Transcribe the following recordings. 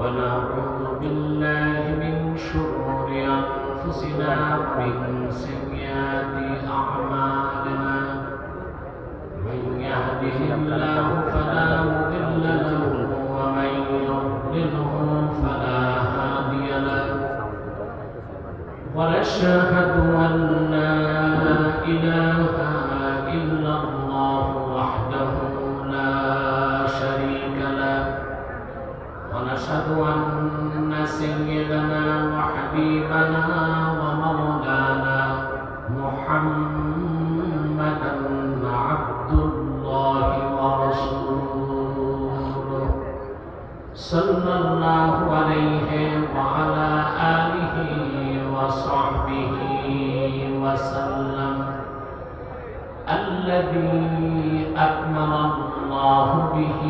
ونعوذ بالله من شرور أنفسنا ومن سيئات أعمالنا من يهده الله فلا مضل له ومن يضلله فلا هادي له ونشهد أن لا إله إلا الله وحده لا شريك له ونشهد أن سيدنا وحبيبنا ومولانا محمدا عبد الله ورسوله صلى الله عليه وعلى آله وصحبه وسلم الذي أكمل الله به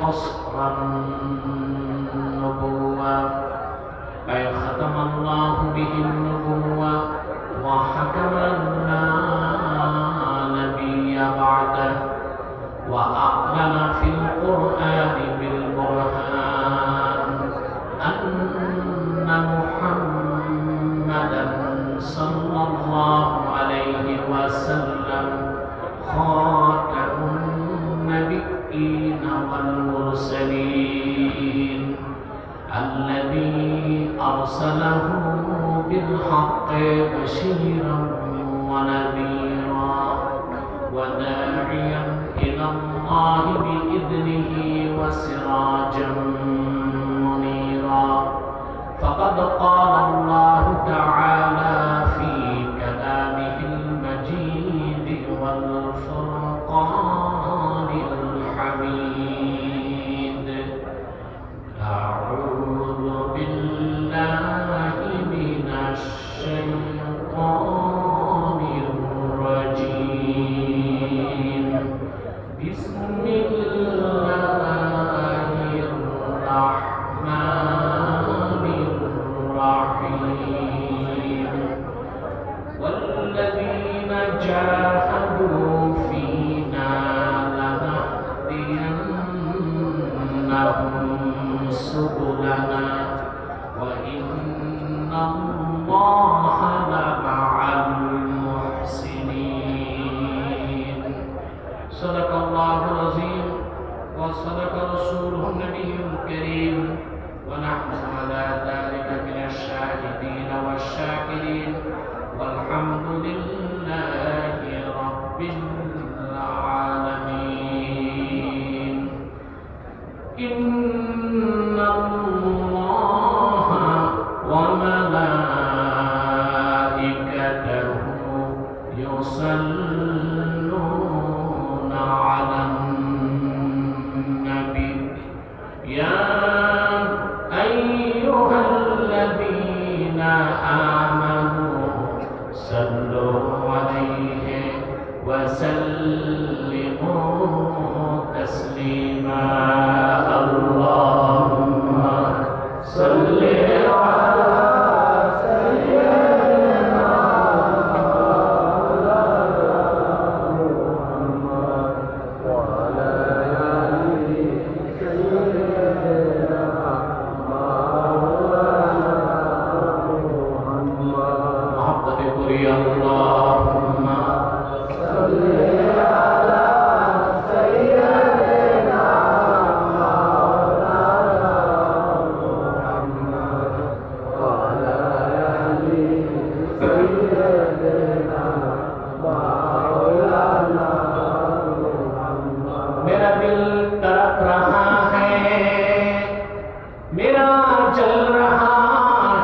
قصر النبوة أي ختم الله به النبوة وحكم لا نبي بعده وأعلن في القرآن بالبرهان أن محمدا صلى الله عليه وسلم خاتم النبيين والمرسلين الذي أرسله بالحق بشيرا ونذيرا وداعيا إلى الله بإذنه وسراجا منيرا فقد قال الله تعالى في كلامه المجيد والفرقان الحميد أعوذ بالله من الشيطان الرجيم بسم الله الرحمن الرحيم والذين جاهدوا فينا لنهدينهم سبلنا وإن الله لمع المحسنين صدق الله العظيم وصدق رسوله النبي الكريم ونحن على ذلك من الشاهدين والشاكرين والحمد لله رب العالمين إن الله وملائكته يصلون على النبي يا أيها الذين آمنوا صلوا عليه وسلموا تسليما اللهم صل على سيدنا محمد وعلى آله سيدنا مولانا محمد محبت قري اللهم صل على سيدنا مولانا محمد وعلى آله سيدنا مولانا محمد मेरा दिल तड़प रहा है मेरा जल रहा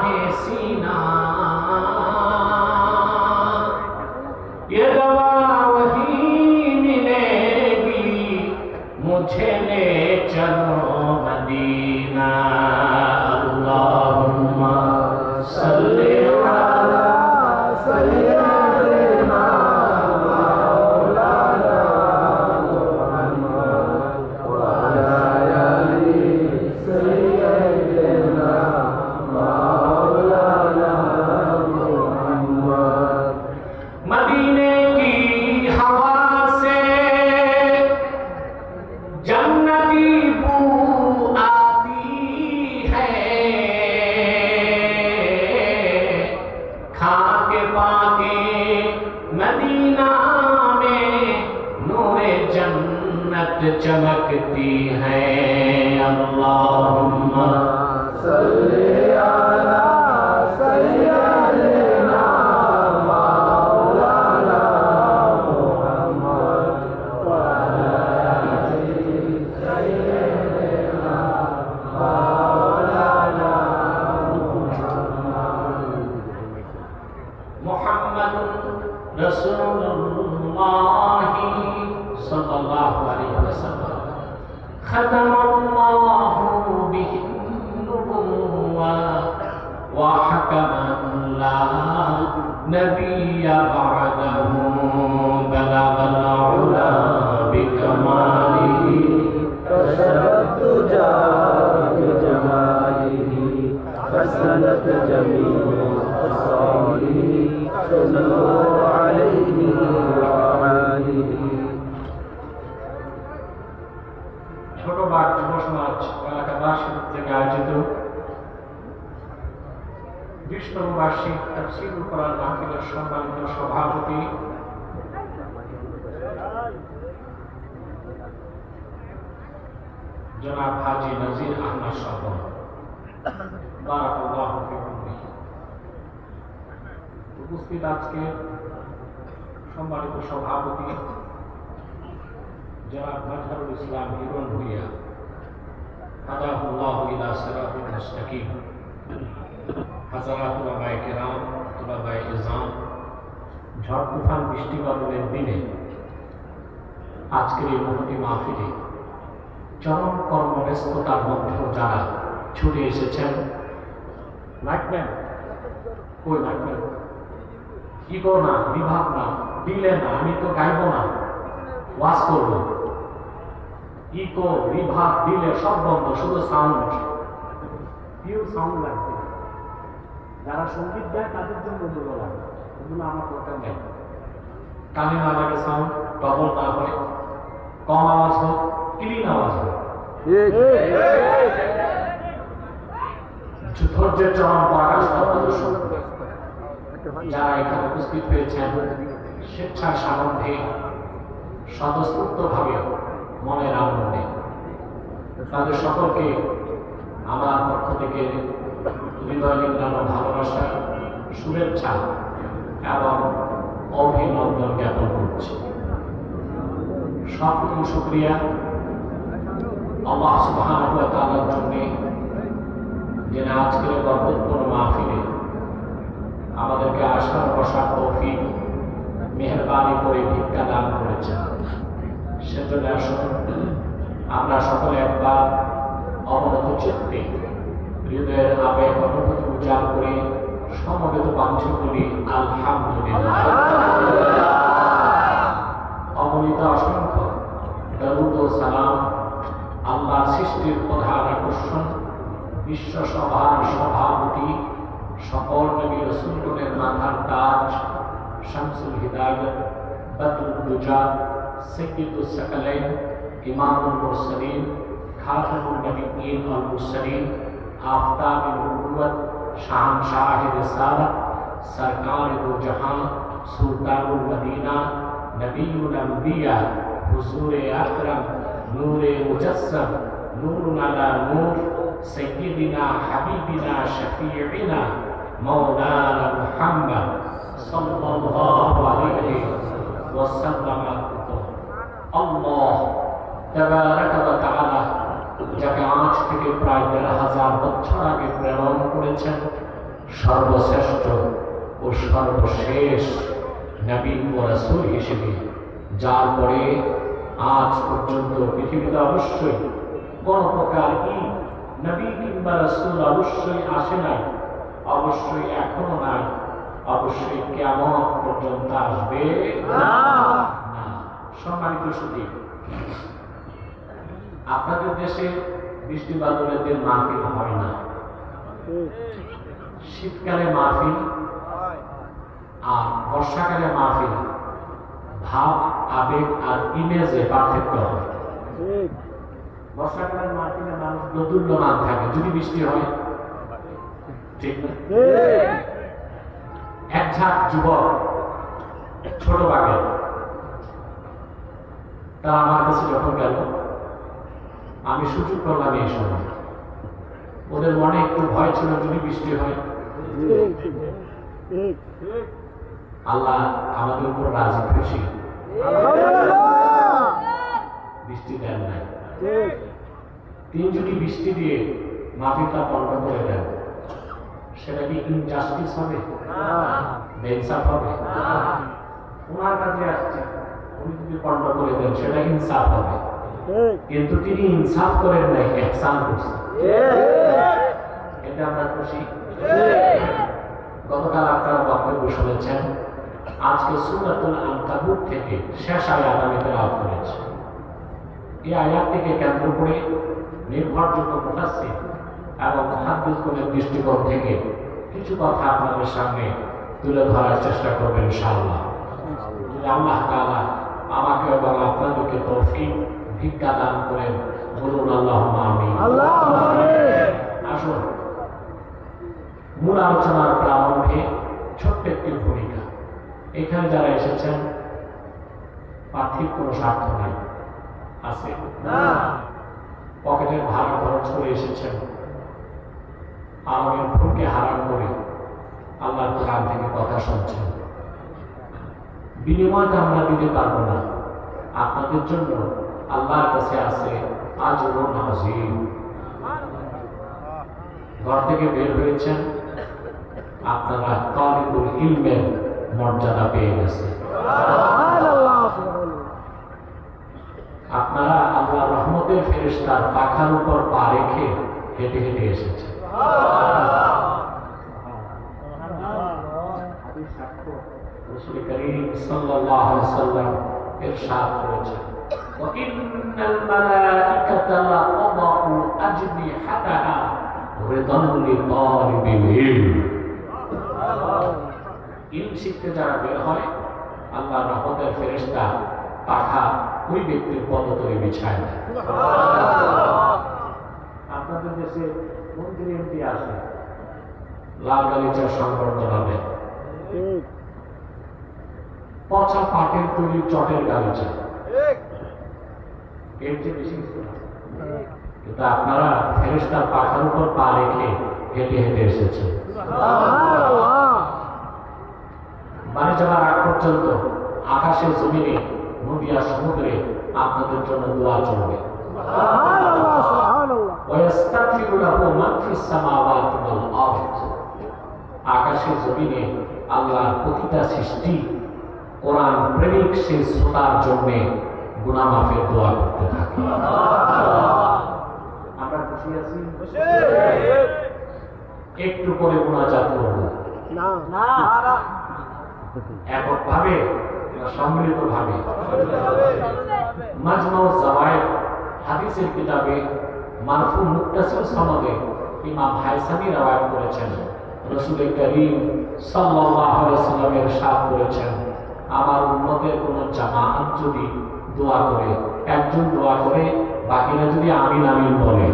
है सीना ये दवा वही मिलेगी मुझे ले चलो मदीना अल्लाहुम्मा सल्ली अला सय्यिदना मौलाना मुहम्मद व अला आलि सय्यिदना मौलाना मुहम्मद मदीने की हवा से जन्नती बू आती जन्नत चमकती है। अल्लाहुम्मा सल्ली अला सय्यदिना मौलाना मुहम्मद व अला सय्यदिना मौलाना मुहम्मदुर रसूलुल्लाह सल्लल्लाहु अलैहि वसल्लम खतमल्लाहु बिहिन नुबुव्वा व हकमन ला नबिय्य बअदहु बलगल उला बिकमालिही कशरत जा बिजमालिही हसनत जमीउ खसालिही सल्लल्लाहु अलैहि व आलिही। ছোটবাগ যুব সমাজ এলাকাবাসী থেকে আয়োজিত 20তম বার্ষিক তাফসীরুল কোরআন মাহফিলের সম্মানিত সভাপতি জনাব হাজী নজির আহমদ সরকার, বারাকাল্লাহু ফিকুম। উপস্থিত আজকে সম্মানিত সভাপতি জনাব মাজহারুল ইসলাম হিরণ ভূঁইয়া, হাদাহুল্লাহু ইলা সিরাতিল মুস্তাকিম, হাজারাত উলামায়ে কেরাম, তুলাবায়ে ইলজাম, ঝড় তুফান বৃষ্টি বাদলের দিনে আজকের এই মহতি মাহফিলে চরম কর্মব্যস্ততার মধ্যেও যারা ছুটে এসেছেন, মাইকম্যান কই মাইকম্যান, ইগো না, বিভাগ না, দিলে না, আমি তো গাইব না, ওয়াজ করব, ইকো বিভাগ দিলে সব বন্ধ, শুধু সাউন্ড, পিওর সাউন্ড লাগবে। যারা সঙ্গীত দেয় তাদের জন্য দুটো লাগে, এগুলো আমার দরকার নেই। কানে না লাগে সাউন্ড, ডবল না হয়, কম আওয়াজ হোক, ক্লিন আওয়াজ হোক। ধৈর্যের চরম পরাকাষ্ঠা প্রদর্শন যারা এখানে উপস্থিত হয়েছেন, স্বেচ্ছার সামর্থ্যে স্বতঃস্ফূর্তভাবে মনের আনন্দে, তাদের সকলকে আমার পক্ষ থেকে হৃদয় নিংড়ানো ভালোবাসা, শুভেচ্ছা এবং অভিনন্দন জ্ঞাপন করছি। সবটুকু শুকরিয়া আল্লাহ সুবহানাহু ওয়া তাআলার জন্য, যিনি আজকের বরকতপূর্ণ মাহফিলে আমাদেরকে আসার বসার তৌফিক মেহেরবানি করে ভিক্ষা দান করেছেন। সেজন্য আসুন আমরা সকলে একবার অবনত চিত্তে হৃদয়ের আবেগ অনুভূতি উচ্চার করে সমবেত বাঞ্ছন করি আলহামদুলিল্লাহ। অগণিত অসংখ্য দরুদ ও সালাম আল্লাহ সৃষ্টির প্রধান আকর্ষণ, বিশ্বসভার সভাপতি, সকল নবী রাসূলগণের মাথার তাজ, শামসুল হিদায়াত, বদরুদ দুজা, সাইয়্যিদুস সাকালাইন, ইমামুল মুরসালিন, খাতামুন নবিয়্যিন ওয়াল মুরসালিন, আফতাবুন নবুওয়াত, শাহনশাহে রিসালাত, সরকারে দো জাহান, সুলতানুল মদিনা, নবিয়ুল আম্বিয়া, হুজুরে আকরাম, নূরে মুজাসসাম, নূরুন আলা নূর, সাইয়্যিদিনা হাবিবিনা শফিঈনা মাওলানা মুহাম্মদ সাল্লাল্লাহু আলাইহি ওয়াসাল্লাম। আল্লাহ তাবারাকা ওয়া তাআলা যাকে আজ থেকে প্রায় ১,৫০০ বছর আগে প্রেরণ করেছেন, সর্বশ্রেষ্ঠ ও সর্বশেষ নবী ও রাসূল হিসেবে, যার পরে আজ পর্যন্ত পৃথিবীতে অবশ্যই কোন প্রকার নবী কিংবা রাসূল অবশ্যই আসে নাই, অবশ্যই এখনো নাই, অবশ্যই কিয়ামত পর্যন্ত আসবে না। সম্মানিত সুধী, আপনাদের দেশে বৃষ্টি বাদলের দিন মাহফিল হয় না, শীতকালে মাহফিল আর বর্ষাকালে মাহফিল, ভাব, আবেগ আর ইমেজে পার্থক্য হয়। বর্ষাকালের মাহফিলে মানুষ দোদুল্যমান থাকে যদি বৃষ্টি হয়, ঠিক না? এক ঝাঁক যুবক ছোট বাগে তারা আমার কাছে যখন গেল, আমি সুযোগ করলাম এই সময়। ওদের মনে একটু ভয় ছিল যদি বৃষ্টি হয়। আল্লাহ আমাদের উপর রাজি খুশি, বৃষ্টি দেন নাই। তিনি যদি বৃষ্টি দিয়ে মাহফিলটা বন্ধ করে দেন, সেটা কি ইনজাস্টিস হবে? বেইনসাফ হবে? ওনার কাছে আসছে, উনি যদি বন্ধ করে দেন সেটা ইনসাফ হবে। কিন্তু তিনি ইনসাফ করেন নাই, ইহসান করছেন। এটা আমরা খুশি। গতকাল আপনারা বক্তব্য শুনেছেন, আজকে সূরাতুল আনকাবুত থেকে শেষ আয়াত আমি তেলাওয়াত করেছি। এই আয়াতটিকে কেন্দ্র করে নির্ভরযোগ্য মুফাসসির এবং মুহাদ্দিসগণের দৃষ্টিকোণ থেকে কিছু কথা আপনাদের সামনে তুলে ধরার চেষ্টা করবেন ইনশাআল্লাহ। যদি আল্লাহ তাআলা আমাকে এবং আপনাদেরকে তৌফিক ভিক্ষা দান করেন, বলুন আল্লাহুম্মা আমিন। আসুন, মূল আলোচনার প্রারম্ভে ছোট্ট একটি ভূমিকা। এখানে যারা এসেছেন পার্থিব কোনো স্বার্থ নাই, আছে পকেটের ভাড়া খরচ করে এসেছেন, আরামের ভুলকে হারাম করে আল্লাহর কোরআন থেকে কথা শুনছেন। বিনিময়টা আমরা দিতে পারবো না। আপনাদের জন্য আল্লাহর কাছে আছে আজরুন আযীম। ঘর থেকে বের হয়েছেন, আপনারা তালিবুল ইলমের মর্যাদা পেয়ে গেছেন। আপনারা আল্লাহর রহমতের ফেরেশতার পাখার উপর পা রেখে হেঁটে হেঁটে এসেছেন। রাসূল করিম সাল্লাল্লাহু আলাইহি ওয়াসাল্লাম ইরশাদ করেছেন, ওয়া ইন্নাল মালাইকাতা লাতাদউ আজনিহাতাহা রিদান লিতালিবিল ইলম। ইলম শিখতে যারা বের হয়, আল্লাহর রহমতের ফেরেশতা পাখা ওই ব্যক্তির পদতলে বিছায় না। আপনাদের দেশে মন্ত্রী এমপি আসে, লাল গালিচার সংবর্ধনা দেয়, পচা পাটের তৈরি চটের গালিচা, এর চেয়ে বেশি কিছু না। কিন্তু আপনারা ফেরেশতার পাখার উপর পা রেখে হেঁটে হেঁটে এসেছেন। বাড়ি যাওয়ার আগ পর্যন্ত আকাশের জমিনে, নদী আর সমুদ্রে আপনাদের জন্য দোয়া চলবে। আকাশের জমিনে আল্লাহর প্রতিটা সৃষ্টি কোরআন প্রেমিক সেই শ্রোতার জন্য গুনাহ মাফের দোয়া করতে থাকে। আমরা খুশি আছি? একটু করে মুনাজাত করব এককভাবে, সম্মিলিতভাবে। মাজমাউজ যাওয়ায়েদ হাদিসের কিতাবে মারফু মুত্তাসিল সনদে ইমাম হায়সামি রওয়ায়াত করেছেন, রাসূল করিম সাল্লাল্লাহু আলাইহি ওয়াসাল্লাম ইরশাদ করেছেন, আমার উম্মতের কোন জামাআত যদি দোয়া করে, একজন দোয়া করে, বাকিরা যদি আমিন আমিন বলে,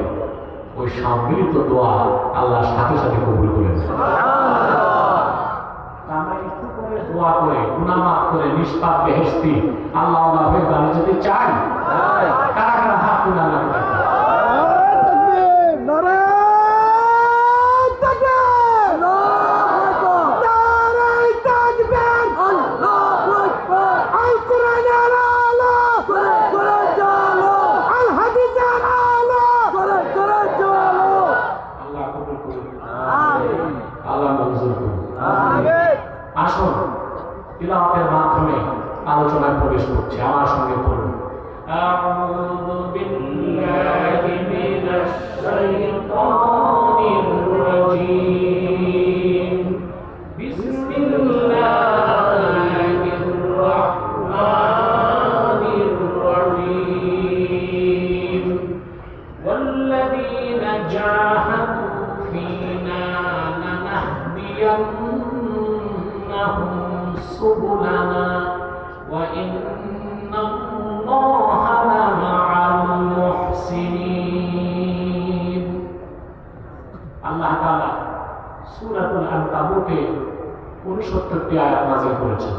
ওই সম্মিলিত দোয়া আল্লাহর সাথে সাথে কবুল করে নেন। আমরা একটু করে দোয়া করে, গুনাহ মাফ করে, নিষ্পাপ বেহেশতি আল্লাহ হয়ে বাড়ি যেতে চাই। কারা কারা হাত তুলে আল্লাহকে ডাকবে? আসুন, তিলাওয়াতের মাধ্যমে আলোচনায় প্রবেশ করছি। আমার সঙ্গে পড়ুন, আউযু বিল্লাহি মিনাশ শাইতানির রাজীম, বিসমিল্লাহির রাহমানির রহিম, ওয়াল্লাযীনা জাহাদু ফীনা লানাহদিয়ান্নাহুম সুবুলানা ওয়া ইন্নাল্লাহা লামাআল মুহসিনিন। আল্লাহ তাআলা সূরাতুল আনকাবুতে 69টি আয়াত নাযিল করেছেন।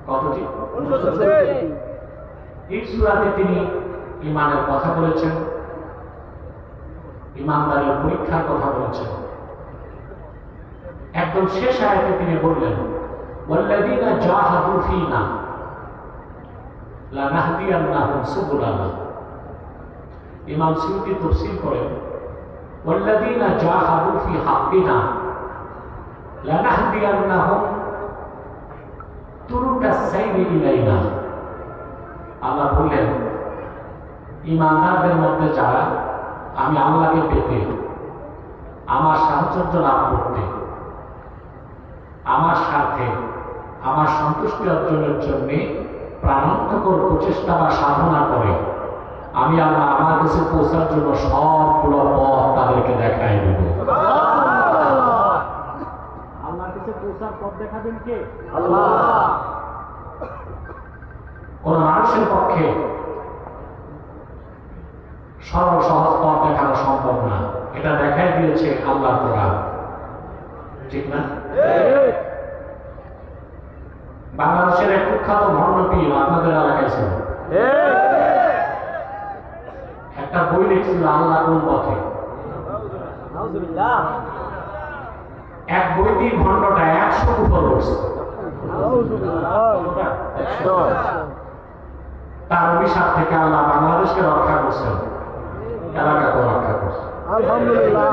কতটি? 69। এই সূরাতে তিনি ঈমানের কথা বলেছেন, ঈমানদারের পরীক্ষার কথা বলেছেন। একদম শেষ আয়াতে তিনি বললেন, ওয়াল্লাযীনা জাহাদু ফীনা লানাহদিয়ান্নাহুম সুবুলানা। ইমাম সুয়ুতী তাফসীর করেন, ওয়াল্লাযীনা জাহাদু ফী হাক্কিনা লানাহদিয়ান্নাহুম তুরুকাস সাইরি ইলাইনা। আল্লাহ বললেন, ঈমানদারদের মধ্যে যারা আমি আল্লাহকে পেতে, আমার সাহচর্য লাভ করতে, আমার সাথে আমার সন্তুষ্টি অর্জনের জন্য প্রাণান্তকর প্রচেষ্টা বা সাধনা করে, আমি আল্লাহ আমার কাছে পৌঁছার জন্য সবগুলো পথ তাদেরকে দেখাই দেব। আল্লাহর কাছে পৌঁছার পথ দেখাবেন কে? আল্লাহ। কোন মানুষের পক্ষে সরল সহজ পথ দেখানো সম্ভব না, এটা দেখাই দিয়েছে আল্লাহ কোরআন, ঠিক না? বাংলাদেশের এক কুখ্যাত ভণ্ড পীর আপনাদের এলাকায় ছিল, একটা বই লিখছিল আল্লাহ কোন পথে। এক বইটি ভণ্ডটা 100 উপর উঠছে। তার অভিশাপ থেকে আল্লাহ বাংলাদেশকে রক্ষা করছেন, এলাকাকে রক্ষা করছেন আলহামদুলিল্লাহ।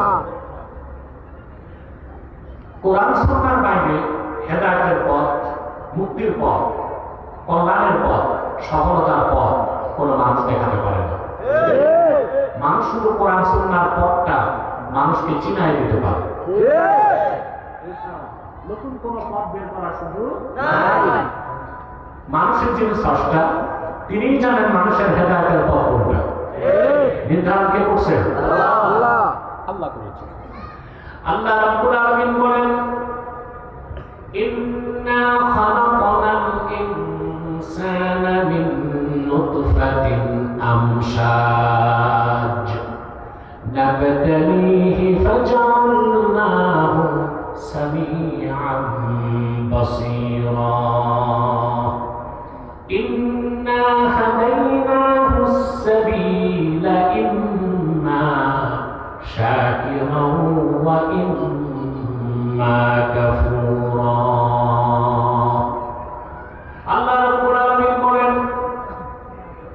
কোরআন সুন্নাহর বাইরে হেদায়েতের পথ, মুক্তির পথ, কল্যাণের পথ, সফলতার পথ কোন মানুষ দেখাতে পারে না। মানুষ শুধু কোরআন সুন্নাহর পথটা মানুষকে চিনাই দিতে পারে, নতুন কোন পথ বের করার সুযোগ নাই। মানুষের যিনি স্রষ্টা, তিনিই জানেন মানুষের হেদায়েতের পথ কোনটা। নির্ধারণ কে করছেন? আল্লাহ। আল্লাহ করেছেন। আল্লাহ রাব্বুল আলামিন বলেন, ইন্না খালাকনাল ইনসানা মিন নুতফাতিন আমশাজ নাবতালিহি ফাজআলনাহু সামিআন বাসীরা। ইন্না হাদাইনাহুস সাবিলা ইম্মা শাকিরান ওয়া ইম্মা কাফুরা। আল্লাহ রাব্বুল আলামিন বলেন,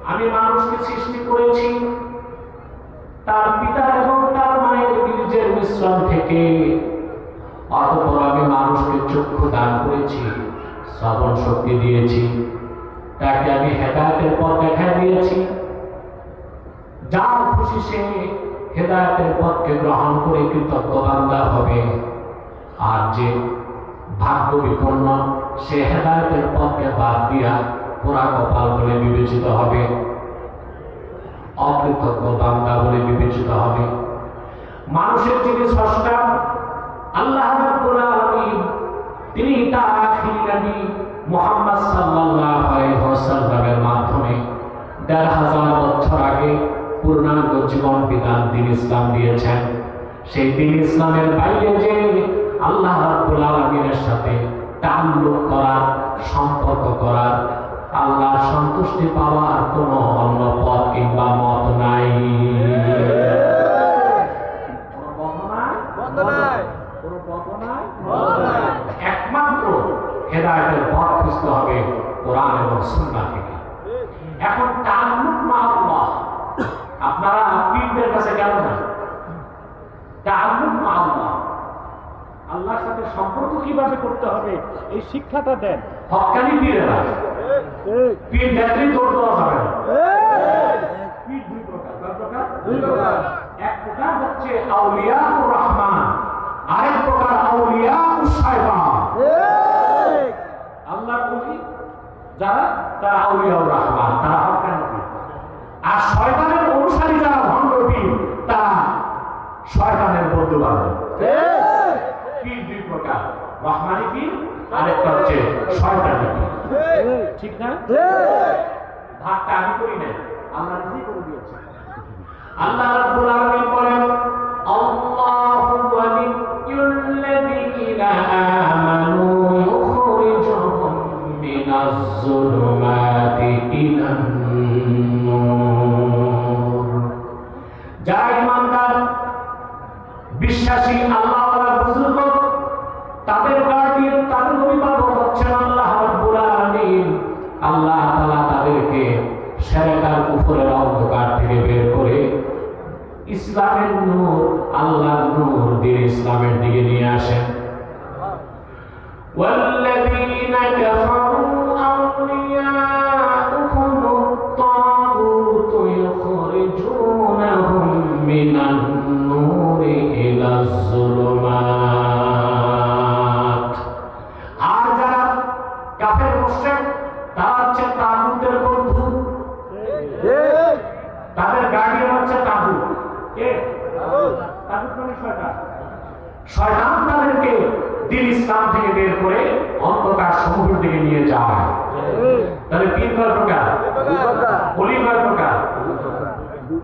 আমি মানুষকে সৃষ্টি করেছি তার পিতা এবং তার মায়ের বীর্যের মিশ্রণ থেকে। অতঃপর আমি মানুষকে চক্ষু দান করেছি, শ্রবণ শক্তি দিয়েছি, তাকে আমি হেদায়েতের পথ দেখাই দিয়েছি। যার খুশি সে হেদায়েতের পথকে গ্রহণ করে কৃতজ্ঞ বান্দা হবে, আর যে ভাগ্য বিপন্ন সে হেদায়েতের পথকে বাদ দিয়া পোড়া কপাল বলে বিবেচিত হবে, অকৃতজ্ঞ বান্দা বলে বিবেচিত হবে। মানুষের যিনি স্রষ্টা আল্লাহ রাব্বুল আলামিন, তিনি তার আখির নবী মুহাম্মদ সাল্লাল্লাহু আলাইহি ওয়াসাল্লামের মাধ্যমে ১৫০০ বছর আগে পূর্ণাঙ্গ জীবন বিধান দ্বীন ইসলাম দিয়েছেন। সেই দ্বীন ইসলামের বাইরে যে আল্লাহ রাব্বুল আলামিনের সাথে তাআল্লুক করার, সম্পর্ক করার, আল্লাহর সন্তুষ্টি পাওয়ার কোনো অন্য পথ কিংবা মত নাই। একমাত্র হেদায়েতের পথ খুঁজতে হবে কোরআন এবং সুন্নাহ থেকে। এখন তাআল্লুক মা আল্লাহ, আপনারা পীরদের কাছে গেল না, তাআল্লুক মা আল্লাহ, আল্লাহর সাথে সম্পর্ক কিভাবে করতে হবে এই শিক্ষাটা দেন হক্কানি পীরেরা। পীর দেখলেই দৌড় দেওয়া যাবে না। পীর দুই প্রকার। কয় প্রকার? দুই প্রকার। এক প্রকার হচ্ছে আউলিয়াউর রহমান, আরেক প্রকার আউলিয়াউশ শায়তান। আল্লাহর ওলি যারা, তারা আউলিয়াউর রহমান, তারা হক্কানি পীর। আর শয়তানের অনুসারী যারা ভণ্ড পীর, তারা শয়তানের বন্ধু বান্ধব। পীর দুই প্রকার, রহমানি পীর, আরেকটা হচ্ছে শয়তানি পীর। ঠিক না? ভাগটা আমি করি না, আল্লাহ নিজেই করে দিয়েছে। আল্লাহ রাব্বুল আলামিন বলেন, আল্লাহু ওয়ালিয়্যুল্লাযীনা আমানু ইউখরিজুহুম মিনাজ-যুলুমাতি ইলান বিশ্বাসী আল্লাহওয়ালা বুজুর্গ, তাদের গার্ডিয়ান, তাদের অভিভাবক হচ্ছেন আল্লাহ রাব্বুল আলামিন। আল্লাহ তাআলা তাদেরকে শিরকার কুফরের অন্ধকার থেকে বের করে ইসলামের নূর, আল্লাহর নূর দিয়ে ইসলামের দিকে নিয়ে আসেন। والذين كفروا أولياؤهم الطاغوت يخرجونهم من النور إلى الظلمات। আর যারা কাফের মুশরিক, তারা হচ্ছে তাগুতের বন্ধু, তাদের গার্ডিয়ান হচ্ছে তাগুত। কে? তাগুত মানে শয়তান। শয়তান তাদেরকে দিন ইসলাম থেকে বের করে অন্ধকার সমূহের দিকে নিয়ে যায়। তাহলে তিন প্রকার, ওলি কয় প্রকার?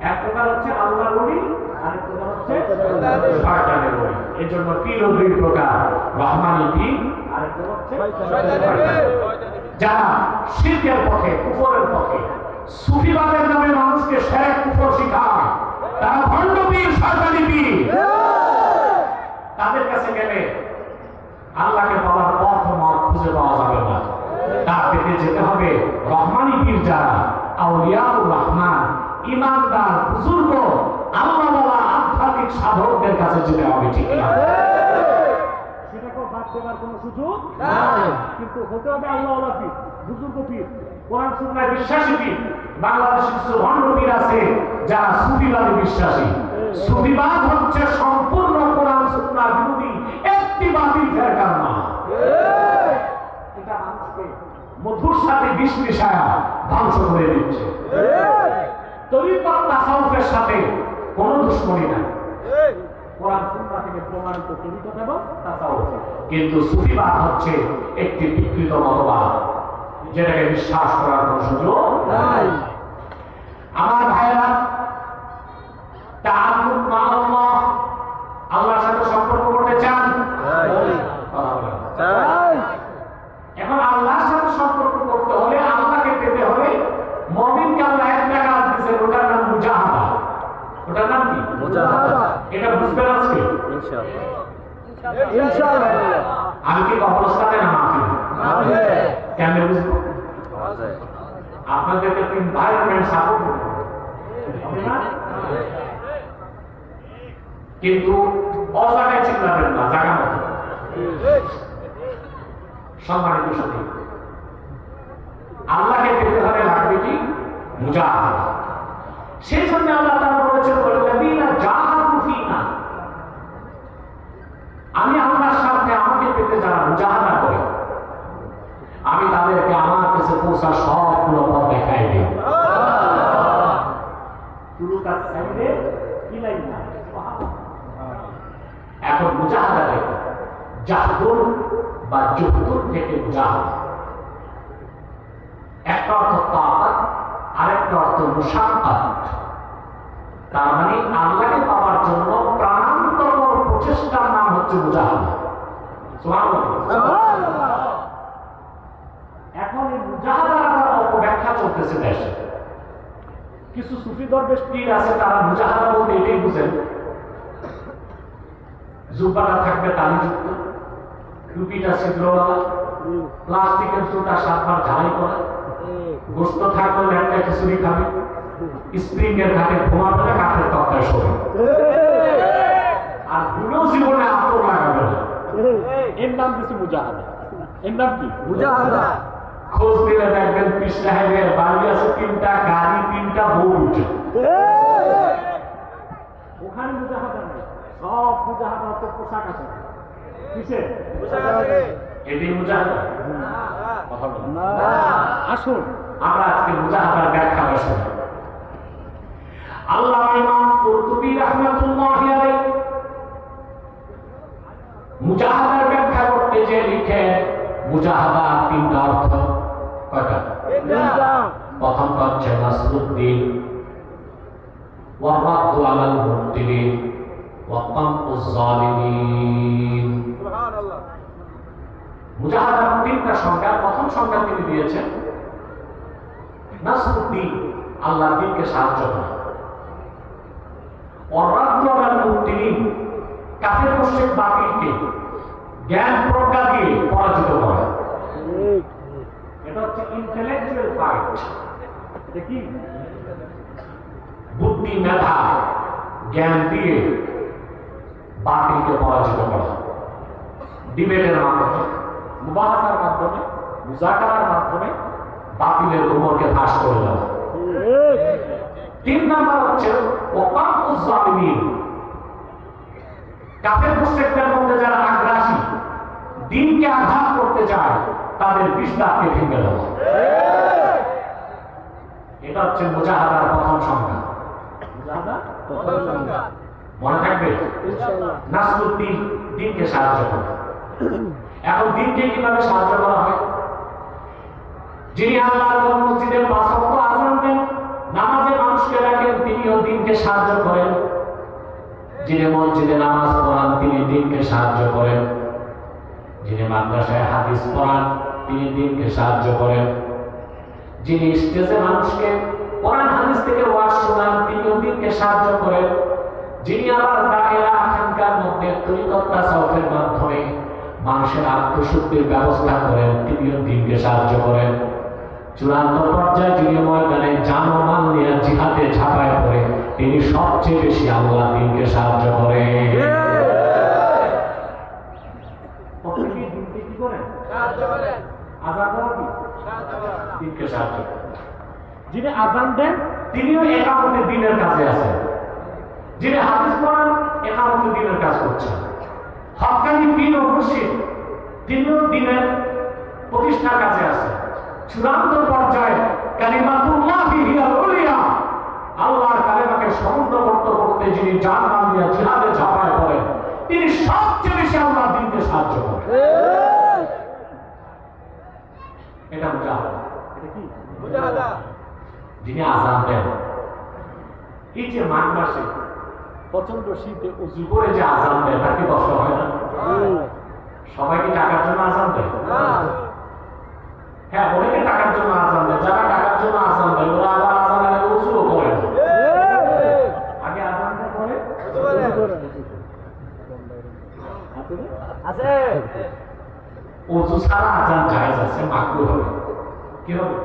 এক প্রকার হচ্ছে আল্লাহর ওলি, আরেক প্রকার হচ্ছে শয়তানের ওলি। এর জন্য পীর ও দুই প্রকার, রহমানি পীর, আরেক প্রকার হচ্ছে শয়তানের। যারা শিরকের পথে, কুফরের পথে, সুফিবাদের নামে মানুষকে শিরক কুফর শিখায়, তারা ভণ্ড পীর, শয়তানি পীর। তাদের কাছে গেলে আল্লাহকে পাওয়ার পথ মত খুঁজে পাওয়া যাবে না। তার পেতে যেতে হবে রহমানি পীর, যারা আউলিয়াউর রহমান, ইমানদার বুজুর্গ, আল্লাহওয়ালা আধ্যাত্মিক সাধকদের কাছে যেতে হবে। ঠিক না? সেটাকে বাদ দেওয়ার কোনো সুযোগ নাই, কিন্তু হতে হবে আল্লাহওয়ালা পীর, বুজুর্গ পীর, কোরআন সুন্নাহয় বিশ্বাসী পীর। বাংলাদেশে কিছু ভণ্ড পীর আছে যারা সুফিবাদে বিশ্বাসী। সুফিবাদ হচ্ছে সম্পূর্ণ কোরআন সুন্নাহ বিরোধী একটি বাতিল ফেরকার নাম। এটা মানুষকে মধুর সাথে বিষ মিশায়া ধ্বংস করে দিচ্ছে। তরিকত তাসাউফের সাথে কোনো দুশ্মনী নাই, কোরআন সুন্নাহ থেকে প্রমাণিত তরিকত এবং তাসাউফ। কিন্তু সুফিবাদ হচ্ছে একটি বিকৃত মতবাদ, যেটাকে বিশ্বাস করার কোনো সুযোগ নাই। আমার ভাইরা, তাআল্লুক মা আল্লাহ, আল্লাহর সাথে সম্পর্ক করতে চান? এখন আল্লাহর সাথে সম্পর্ক করতে হলে, আল্লাহকে পেতে হলে, মুমিনকে আল্লাহ একটা কাজ দিয়েছে, ওটার নাম মুজাহাদা। ওটার নাম কি? মুজাহাদা। এটা বুঝবেন আজকে ইনশাআল্লাহ। ইনশাআল্লাহ। আমি কি কবরস্থানে না মাহফিল? মাহফিল। কেমনে বুঝবো? আপনাদেরকে এনভায়রনমেন্ট সাপোর্ট করতে হবে না? কিন্তু অজাগায় চিল্লাবেন না, জায়গা মতো। সম্মানিত সাথী, আল্লাহকে পেতে হলে লাগবে কি? মুজাহাদা। সেই জন্য আল্লাহ তাআলা বলেছেন, ওয়াল্লাযীনা জাহাদু ফীনা, আমি আল্লাহর সাথে আমাকে পেতে যারা মুজাহাদা করে, আমি তাদেরকে আমার কাছে পৌঁছার সবগুলো পথ দেখাই দিই। এখন মুজাহাদা থেকে জাহদুর বা জুহদুর থেকে মুজাহাদা, একটা অর্থ তাআত, আরেকটা অর্থ মুশাক্কাত। তার মানে আল্লাহকে পাওয়ার জন্য প্রাণান্তর প্রচেষ্টার নাম হচ্ছে মুজাহাদা। সুবহানাল্লাহ। এখন এই মুজাহাদার আবার অপব্যাখ্যা চলতেছে দেশে। কিছু সুফি দরবেশ পীর আছে, তারা মুজাহাদা বলতে এটাই বুঝেন, জুব্বাটা থাকবে তালিযুক্ত, টুপিটা ছিদ্রওয়ালা, প্লাস্টিকের জুতা 7 বার ঝালাই করা, গোস্ত থাকলে ল্যাংটা খিচুড়ি খাবে, স্প্রিং এর ঘাটে ঘুমাবে না, কাঠের তক্তায় শোবে, আর ভুলেও জীবনে আতর লাগাবে না। এর নাম দিচ্ছে মুজাহাদা। এর নাম কি? মুজাহাদা। খোঁজ দিলে দেখবেন পীর সাহেবের বাড়ি আছে 3টা গাড়ি, 3টা বউ উঠে। ওখানে মুজাহাদা নেই, সব মুজাহাদা হচ্ছে পোশাক আছে। কিসে? পোশাক আছে। এটাই মুজাহাদা? কথা বলেন না। আসুন আমরা আজকে মুজাহাদার ব্যাখ্যা শুনি। আল্লামা ইমাম কুরতুবী রাহমাতুল্লাহি আলাইহি মুজাহাদার ব্যাখ্যা করতে যে লিখে, মুজাহাদা 3টা অর্থ। কয়টা? 3টা। প্রথমটা হচ্ছে নাসরুদ্দিন, ওয়া রাদ্দু আলাল মুবতিলিন, ওয়া কামউজ জালিমিন। সুবহানাল্লাহ। মুজাহাদার 3টা সংজ্ঞা। প্রথম সংজ্ঞা তিনি দিয়েছেন নাসরুদ্দিন, আল্লাহর দ্বীনকে সাহায্য করা, ওয়া রাদ্দু আলাল মুবতিলিন, কাফের মুশরিক বাতিলকে জ্ঞান প্রজ্ঞা দিয়ে পরাজিত করা। এটা হচ্ছে ইন্টেলেকচুয়াল ফাইট। এটা কি? বুদ্ধি মেধা জ্ঞান দিয়ে বাতিলকে পরাজিত করা, ডিবেটের মাধ্যমে, মুবাহাসার মাধ্যমে, মুজাকারার মাধ্যমে বাতিলের উপরকে ফাঁস করে দেওয়া। 3 নাম্বার হচ্ছে ওয়াকাউজ জালিমিন, কাফের মুশরিকদের মধ্যে যারা আগ্রাসী, দ্বীনকে আঘাত করতে চায়, তাদের বিস্তারকে ভেঙে দেওয়া। এটা হচ্ছে মুজাহাদার প্রথম সংজ্ঞা। মনে থাকবে, নাসরুদ্দিন দ্বীনকে সাহায্য করে। এখন দ্বীনকে কিভাবে সাহায্য করা হয়? যিনি আল্লাহর মসজিদে 5 ওয়াক্ত আযান দেন, নামাজে মানুষকে রাখেন, তিনিও দ্বীনকে সাহায্য করেন। যিনি মসজিদে নামাজ পড়ান, তিনি দ্বীনকে সাহায্য করেন। যিনি মাদ্রাসায় হাদিস পড়ান, তিনি দ্বীনকে সাহায্য করেন। যিনি স্টেজে মানুষকে কোরআন হাদিস থেকে ওয়াজ শোনান, তিনিও দ্বীনকে সাহায্য করেন। যিনি আবার দায়েরা খানকার মধ্যে তরিকত তাসাউফের মাধ্যমে মানুষের আত্মশুদ্ধির ব্যবস্থা করেন, তিনিও দ্বীনকে সাহায্য করেন। চূড়ান্ত পর্যায়ে যিনি ময়দানে জান ও মাল নিয়ে জিহাদে ঝাঁপায় পড়ে, তিনি সবচেয়ে বেশি আল্লাহ দ্বীনকে সাহায্য করেন। প্রত্যেকেই দ্বীনকে কি করেন? সাহায্য করেন। আযান দেওয়া কি? সাহায্য করা। দ্বীনকে সাহায্য করেন। যিনি আযান দেন, তিনিও একামতে দ্বীনের কাজে আছেন। যিনি হাদিস পড়ান, একামতে দ্বীনের কাজ করছেন। হক্কানি পীর ও মুর্শিদ, তিনিও দ্বীনের প্রতিষ্ঠার কাজে আছেন। চূড়ান্ত পর্যায়ে কালিমাতুল্লাহি হিয়াল উলিয়া, আল্লাহর কালেমাকে সমুন্নত করতে করতে যিনি জান মাল দিয়ে জিহাদে ঝাঁপায় পড়েন, তিনি সবচেয়ে বেশি আল্লাহর দ্বীনকে সাহায্য করেন। এটা মুজাহাদা। এটা কি? মুজাহাদা। যিনি আযান দেন, এই যে মাঘ মাসে প্রচন্ড শীতে উজু করে যে আযান দেয়, তার কি কষ্ট হয় না? সবাই কি টাকার জন্য আযান দেয়? হ্যাঁ, অনেকে টাকার জন্য আযান দেয়। যারা টাকার জন্য আযান দেয়, ওরা আবার আযান আগে উজুও করে না। আগে আযান দেয়, পরে আছে। উজু ছাড়া আযান জায়েজ আছে, মাকরুহ হবে। কি হবে?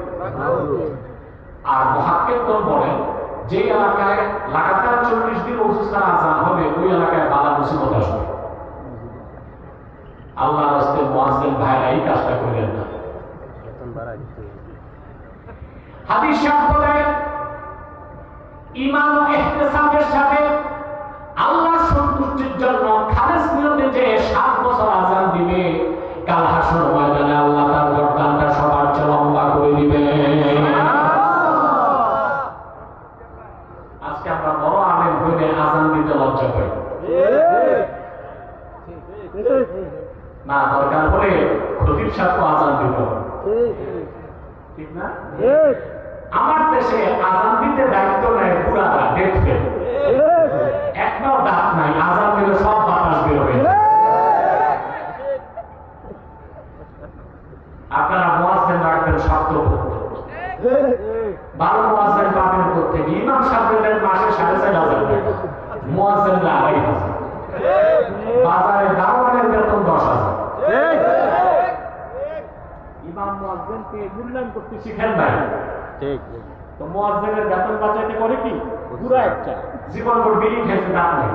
আর মুহাক্কিকগণ বলেন, যে এলাকায় লাগাতার 40 দিন উজু ছাড়া আযান হবে, ওই এলাকায় বালা মুসিবত আসবে। আল্লাহর রাস্তে মুয়াজ্জিন ভাইরা এই কাজটা করেন না। হাদিস শরীফ বলে, ঈমান ও ইহতিসাবের সাথে আল্লাহর সন্তুষ্টির জন্য খালেস নিয়তে যে 7 বছর আযান দিবে, কাল হাসর ময়দানে আল্লাহ তার গর্দানটা সবার চেয়ে লম্বা করে দিবেন। আজকে আমরা বড় আলেম হইলে আযান দিতে লজ্জা পাই না, দরকার হলে খতিব সাহেব আযান দিত, ঠিক না? আমার দেশে আযান দিতে দায়িত্ব নেয় বুড়ারা, ডেট ফেল, একটাও দাঁত নাই, আযান দিলে সব বাতাস বেরোবে। আপনারা মুয়াজ্জিন রাখবেন শব্দ, 12 মুয়াজ্জিন পাবেন করতে, ইমাম সাহেবদের মাসে 4,500 টাকা, মুয়াজ্জিনরা 2,500। বাজারে দারোয়ানের বেতন 10,000। ইমাম মুয়াজ্জিনকে মূল্যায়ন করতে শিখেন নাই, ঠিক? তো মুয়াজ্জিনের বেতন বাঁচাইতে করে কি? পুরো একটা জীবন ভর বিড়ি খেয়েছে, দাম নেই।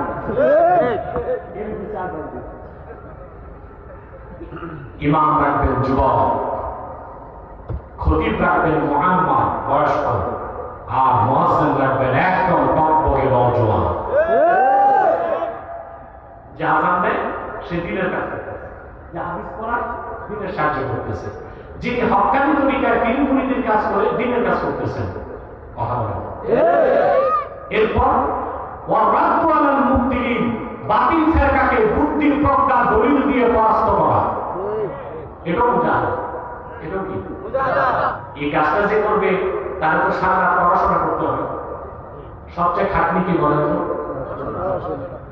ইমাম রাখবেন যুবক, খতিব রাখবেন মুআম্মার বয়স্ক, আর মুয়াজ্জিন রাখবেন একদম টকবকে নওজোয়ান। যে আযান দেয় সে দ্বীনের কাজ করতেছে, যে হাদিস পড়ায় দ্বীনের সাহায্য করতেছে, যিনি হক্কানি তরিকায় পীর মুরিদের কাজ করে দ্বীনের কাজ করতেছেন। কথা বলেন। এরপর ওয়ারাদ্দু আলাল মুবতিলিন, বাতিল ফেরকাকে বুদ্ধির প্রজ্ঞা দলিল দিয়ে পরাস্ত করা, এটাও মুজাহাদা। এটাও কি? মুজাহাদা। এই কাজটা যে করবে তার তো সারা রাত পড়াশোনা করতে হবে। সবচেয়ে খাটনি কি বলেন তো?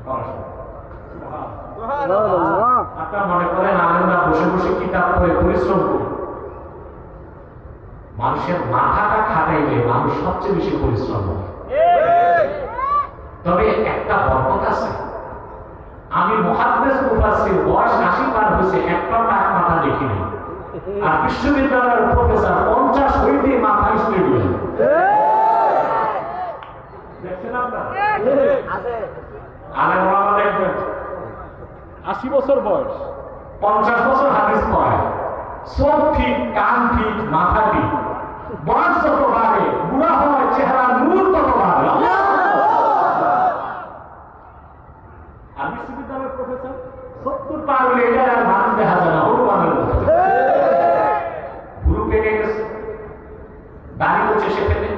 পড়াশোনা। আপনারা মনে করেন আলেমরা বসে বসে কিতাব পড়ে পরিশ্রম করে, মানুষের মাথাটা খাটাইলে মানুষ সবচেয়ে বেশি পরিশ্রম করে। তবে একটা বরকত আছে, আমি বলতেছি বয়স 80 পার হয়েছে, একটা টাক মাথা দেখিনি। আর বিশ্ববিদ্যালয়ের প্রফেসর 50 হইতে মাথা স্টেডিয়াম দেখছেন আপনারা? আলে ওলামা দেখবেন 80 বছর বয়স, 50 বছর হাদিস পড়ায়, চোখ ঠিক, কান ঠিক, মাথা ঠিক। বয়স যত বাড়ে, বুড়া হয়, চেহারা নূর তত বাড়ে। আর বিশ্ববিদ্যালয়ের প্রফেসর 70 পার হলে এটা আর মানুষ দেখা যায় না, হনুমানের মতো ভুরু পেকে গেছে, দাড়ি উঠছে সেখানে,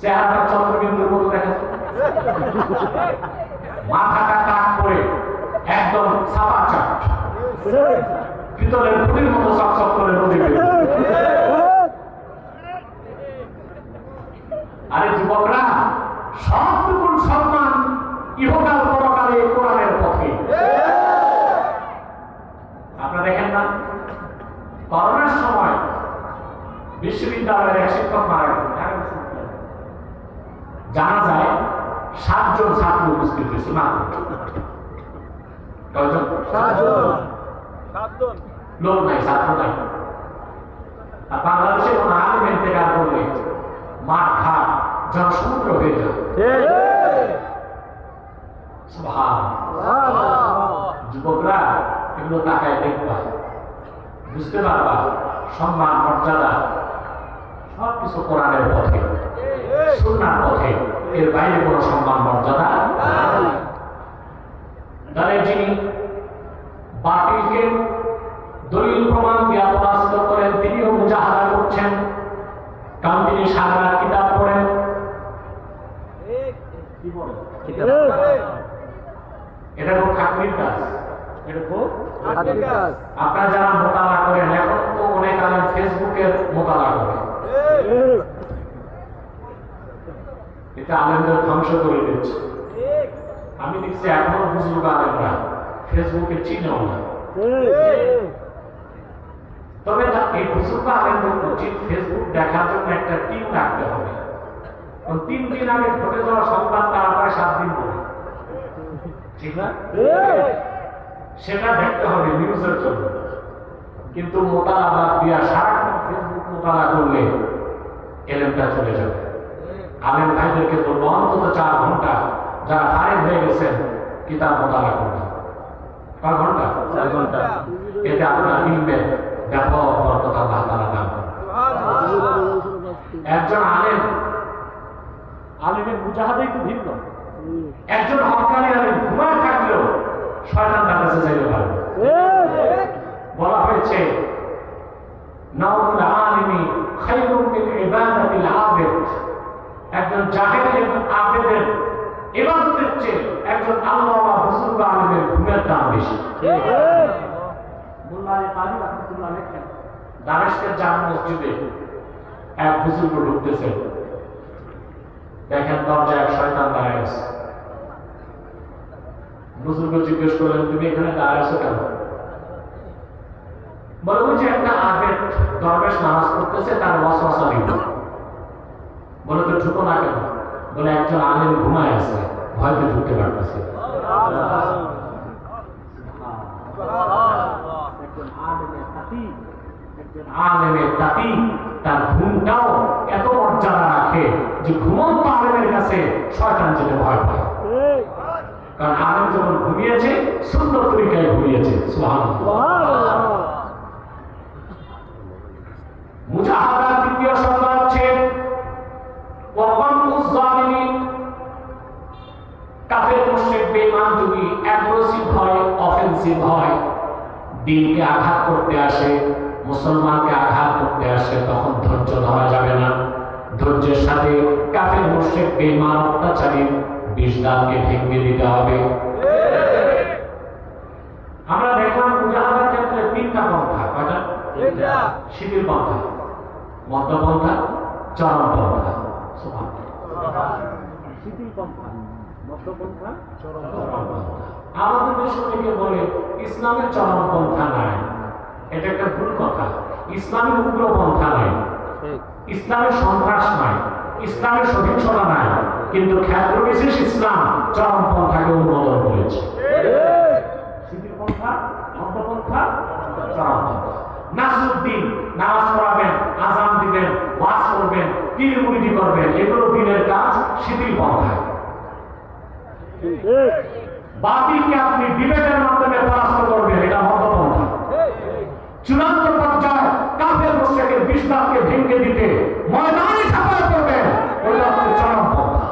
চেহারা চন্দ্রবিন্দুর মতো দেখা যায়, মাথাটা টাক করে একদম ছাপা চাট, পিতলের খুঁটির মতো চকচক করে নদী বের। আরে যুবকরা, সবটুকুন সম্মান ইহকাল পরকালে কোরআনের পথে। আপনারা দেখেন না, করোনার সময় বিশ্ববিদ্যালয়ের এক শিক্ষক মারা গেছেন, জানা যায় 7 জন ছাত্র উপস্থিত হয়েছে মাত্র। কয়জন? 7 জন লোক নাই, ছাত্র নাই। আর বাংলাদেশে কোন আলেম ইন্তেকাল করলে মাঠ ঘাট জনসমুদ্র হয়ে যায়। যুবকরা এগুলো তাকায় দেখবা, বুঝতে পারবা সম্মান মর্যাদা সবকিছু কোরআনের পথে, সুন্নাহর পথে, এর বাইরে কোনো সম্মান মর্যাদা নাই। তাহলে যিনি বাতিলকে দলিল প্রমাণ দিয়ে পরাস্ত করেন, তিনিও মুজাহাদা করছেন, কারণ তিনি সারা কিতাব পড়েন। এটা খুব খাটনির কাজ, এটা খুব খাটনির কাজ। আপনারা যারা মোতালা করেন, এখন তো অনেক আলেম ফেসবুকের মোতালা করে, এটা আলেমদের ধ্বংস করে দিচ্ছে। আমি দেখছি এখনো বুজুর্গ আলেমরা ফেসবুকে চিনেও না। তবে এই বুজুর্গ আলেমদের উচিত ফেসবুক দেখার জন্য একটা টিম রাখতে হবে। 3 দিন আগে ঘটে যাওয়া সংবাদ তারা প্রায় 7 দিন পরে, ঠিক না? সেটা দেখতে হবে নিউজের জন্য। কিন্তু মোতালা বাদ দিয়া সারাক্ষণ ফেসবুক মোতালা করলে এলেমটা চলে যাবে। আলেম ভাইদেরকে বলবো অন্তত 4 ঘন্টা যারা ফারিগ হয়ে গেছেন কিতাব মোতালা করবেন। কয় ঘন্টা? 4 ঘন্টা। এতে আপনার ইলমের ব্যাপক বরকত আল্লাহ তাআলা দান করেন। একজন আলেমের মুজাহাদাই তো ভিন্ন। একজন হক্কানি আলেম ঘুমায় থাকলেও শয়তান তার কাছে যাইতে পারে। বলা হয়েছে নাউল আলিমি খায়রুম মিন ইবাদাতিল আবিদ। একজন জাহেল এবং আবেদের ইবাদতের চেয়ে একজন আল্লাহওয়ালা বুজুর্গ আলেমের ঘুমের দাম বেশি। মোল্লা আলী কারি রাহমাতুল্লাহ লেখেন, দামেস্কের জামে মসজিদে এক বুজুর্গ ঢুকতেছেন, দেখেন দরজায় এক শয়তান দাঁড়ায় আছে। বুজুর্গ জিজ্ঞেস করলেন, তুমি এখানে দাঁড়ায় আছো কেন? বলে ওই যে একটা আবেদ দরবেশ নামাজ পড়তেছে, তার ওয়াসওয়াসা দিল। বলে তো ঢুকো না কেন? বলে একজন আলেম ঘুমায় আছে, হয়তো ঢুকতে পারতেছে। আলেমের তাকি তার ঘুমটাও এত মর্যাদা রাখে যে ঘুমন্ত আলেমের কাছে শয়তান যেতে ভয় পায়। কারণ আলেম যখন ঘুমিয়েছে সুন্দর তরিকায় ঘুমিয়েছে। সুবহানাল্লাহ। মুজাহাদার দ্বিতীয় সংজ্ঞা হচ্ছে ওয়াকামুজ জালিমিন। কাফের মুশরিক বেঈমান যদি অ্যাগ্রেসিভ হয়, অফেন্সিভ হয়, দ্বীনকে আঘাত করতে আসে, মুসলমানকে আঘাত করতে আসে, তখন ধৈর্য ধরা যাবে না। ধৈর্যের সাথে কাফের মুশরিক বেঈমান অত্যাচারী বিষদালকে ভেঙে দিতে হবে। আমরা দেখলাম মুজাহাদার ক্ষেত্রে 3টা পন্থা। কয়টা? 3টা। শিথিল পন্থা, মধ্যপন্থা, চরম পন্থা। শিথিল পন্থা, মধ্যপন্থা, চরম পন্থা। আমাদের দেশে অনেকে বলে ইসলামের চরম পন্থা নাই। এটা একটা ভুল কথা। ইসলামের উগ্র পন্থা নাই, ইসলামের সন্ত্রাস নাই, ইসলামের সহিংসতা নাই, কিন্তু ক্ষেত্র বিশেষ ইসলাম চরম পন্থাকে অনুমোদন করেছে। শিথিল নামাজ পড়াবেন, আজান দিবেন, ওয়াজ করবেন, পীর মুরিদি করবেন, এগুলো দিনের কাজ, শিথিল পন্থায়। বাতিলকে আপনি ডিবেটের মাধ্যমে পরাস্ত করবেন, এটা মধ্যপন্থা। চূড়ান্ত পর্যায়ে কাফের মুশরিকের বিশ্বাসকে ভেঙে দিতে ময়দানে ঝাঁপায় করবেন, ওইটা হচ্ছে চরমপন্থা।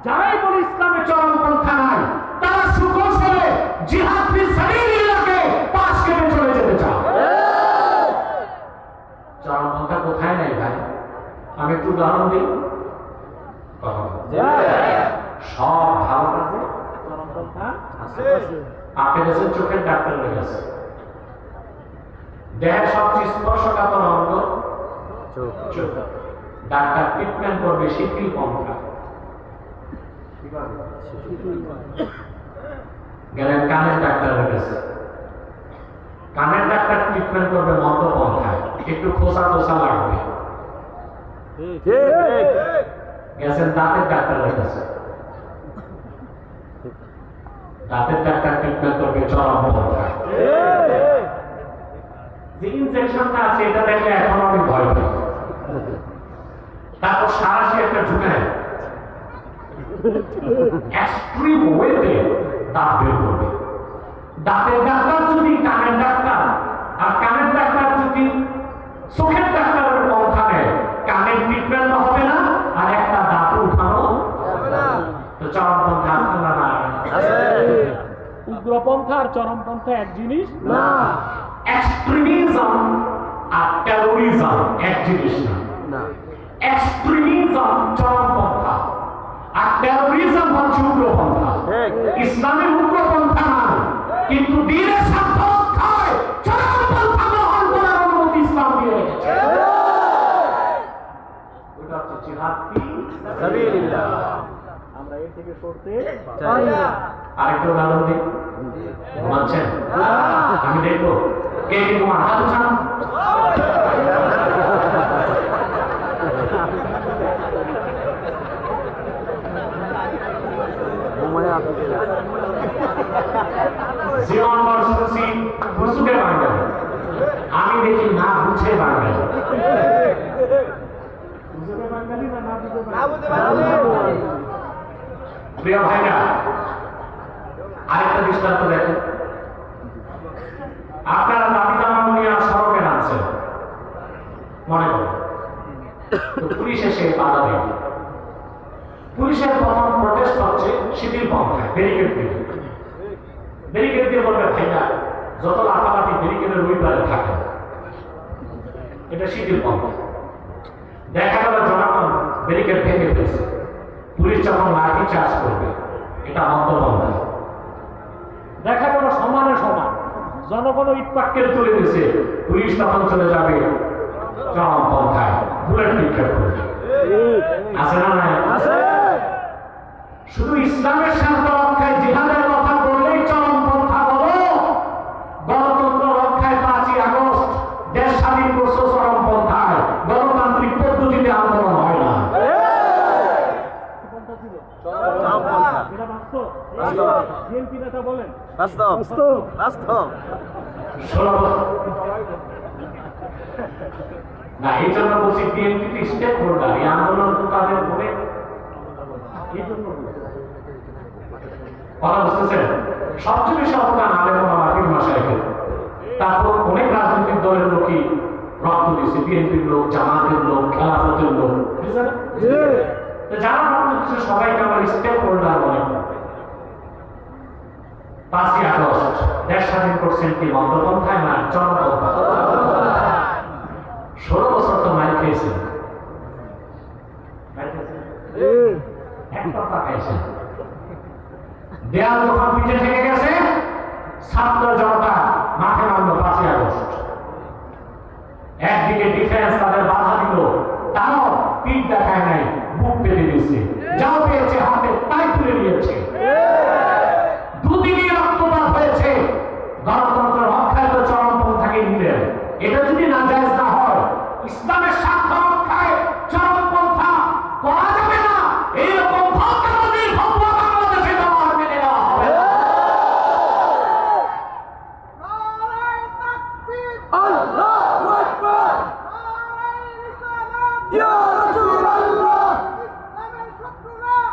যারাই বলে ইসলামে চরমপন্থা নাই, তারা সুকৌশলে জিহাদ ফি সাবিলিল্লাহকে পাশ কেটে চলে যেতে চায়। চরমপন্থা কোথায় নাই ভাই? আমি একটু উদাহরণ দিই। সব ভালো কাজে চরমপন্থা আছে। আপনার কাছে চোখের ডাক্তার হয়ে গেছে, দেহের সবচেয়ে স্পর্শকাতর অঙ্গ চোখ, ডাক্তার ট্রিটমেন্ট করবে শিথিল পন্থা। গেলেন কানের ডাক্তার হয়ে গেছে, কানের ডাক্তার ট্রিটমেন্ট করবে মন্দ পন্থায়, একটু খোসা খোসা লাগবে। গেছেন দাঁতের ডাক্তার হয়ে গেছে, দাঁতের ডাক্তার ট্রিটমেন্ট করবে চরম পন্থায়। যে ইনজেকশনটা আছে এটা দেখলে এখন আমি ভয় পাই। তারপর সারাশি একটা ঢুকায় এক্সট্রিম ওয়েতে দাঁত বের করবে। দাঁতের ডাক্তার যদি কানের ডাক্তার, আর কানের ডাক্তার যদি চোখের ডাক্তারের পন্থা নেয়, কানের ট্রিটমেন্ট হবে না, আর একটা দাঁত উঠানো তো চরমপন্থা না। উগ্রপন্থা আর চরমপন্থা এক জিনিস না। এক্সট্রিমিজম আর টেরোরিজম এক জিনিস না। এক্সট্রিমিজম চরমপন্থা, আর টেরোরিজম হচ্ছে উগ্রপন্থা। ইসলামের উগ্রপন্থা নয়, কিন্তু দ্বীনের স্বার্থ রক্ষায় চরমপন্থা গ্রহণ করার অনুমতি ইসলাম দিয়ে রেখেছে। ওটা হচ্ছে জিহাদ ফি সাবিলিল্লাহ। আমরা এর থেকে সরতে চাই না। আরেকটা উদাহরণ দিই, ঘুমাচ্ছেন? আমি দেখবো কে কে তোমার হাত উঠান। জীবন বর্ষী বুঝুকে বাঙালি, আমি দেখি না বুঝে বাঙালি। বুঝতে বাঙালি না না বুঝতে প্রিয় ভাইরা, আরেকটা দৃষ্টান্ত দেখেন। আপনারা দাবি দামা নিয়ে সড়কে নামছেন, মনে করেন পুলিশ এসে বাধা দেয়। পুলিশের প্রথম প্রটেস্ট হচ্ছে শিথিল পন্থায়, ব্যারিকেড দিয়ে। ব্যারিকেড দিয়ে বলবে ভাইরা যত লাফালাফি ব্যারিকেডের ওই পারে থাকে, এটা শিথিল পন্থা। দেখা গেল জনগণ ব্যারিকেড ভেঙে ফেলছে, পুলিশ যখন লাঠি চার্জ করবে, এটা মধ্যপন্থা। দেখা গেল সমানে সমান, জনগণ ইট পাটকেল তুলে দিছে, পুলিশ তখন চলে যাবে চরমপন্থায়, বুলেট নিক্ষেপ করবে। আছে না নাই? শুধু ইসলামের স্বার্থ রক্ষায় জিহাদের কথা বললেই চরমপন্থা বলো, গণতন্ত্র রক্ষায় 5ই আগস্ট দেশ স্বাধীন করছো চরমপন্থায়, গণতান্ত্রিক পদ্ধতিতে আন্দোলন হয় না। এটা বাস্তব। বিএনপি নেতা বলেন বাস্তব বাস্তব। 16 বছর না, এই জন্য বলছি বিএনপি স্টেক হোল্ডার, এই আন্দোলন তো তাদের মনে এই জন্য কথা বুঝতেছেন। সবচেয়ে বেশি অবদান আলেম ওলামা পীর মাশায়েখের। তারপর অনেক রাজনৈতিক দলের লোকই রক্ত দিয়েছে, বিএনপির লোক, জামাতের লোক, খেলাফতের লোক, যারা রক্ত দিচ্ছে সবাইকে আমার স্টেক হোল্ডার মনে করে। 5ই আগস্ট দেশ স্বাধীন করছেন কি মধ্যপন্থায় না চরমপন্থায়? 16 বছর তো মাইর খেয়েছেন, এক কথা খাইছেন। দেয়াল যখন পিঠে থেকে গেছে, ছাত্র জনতা মাঠে নামলো 5ই আগস্ট। একদিকে ডিফেন্স তাদের বাধা দিল, তারাও পিঠ দেখায় নাই, বুক পেতে দিয়েছে, যাও পেয়েছে হাতে তাই তুলে নিয়েছে। দুদিনই রক্তপাত হয়েছে, গণতন্ত্র রক্ষায় তো চরমপন্থাকে নিলেন। এটা যদি নাজায়েজ না হয়, ইসলামের স্বার্থ রক্ষায় চরমপন্থা করা যাবে না, এইরকম ভাবনাবাদী ফতোয়া বাংলাদেশে দেওয়া হবে না। আল্লাহু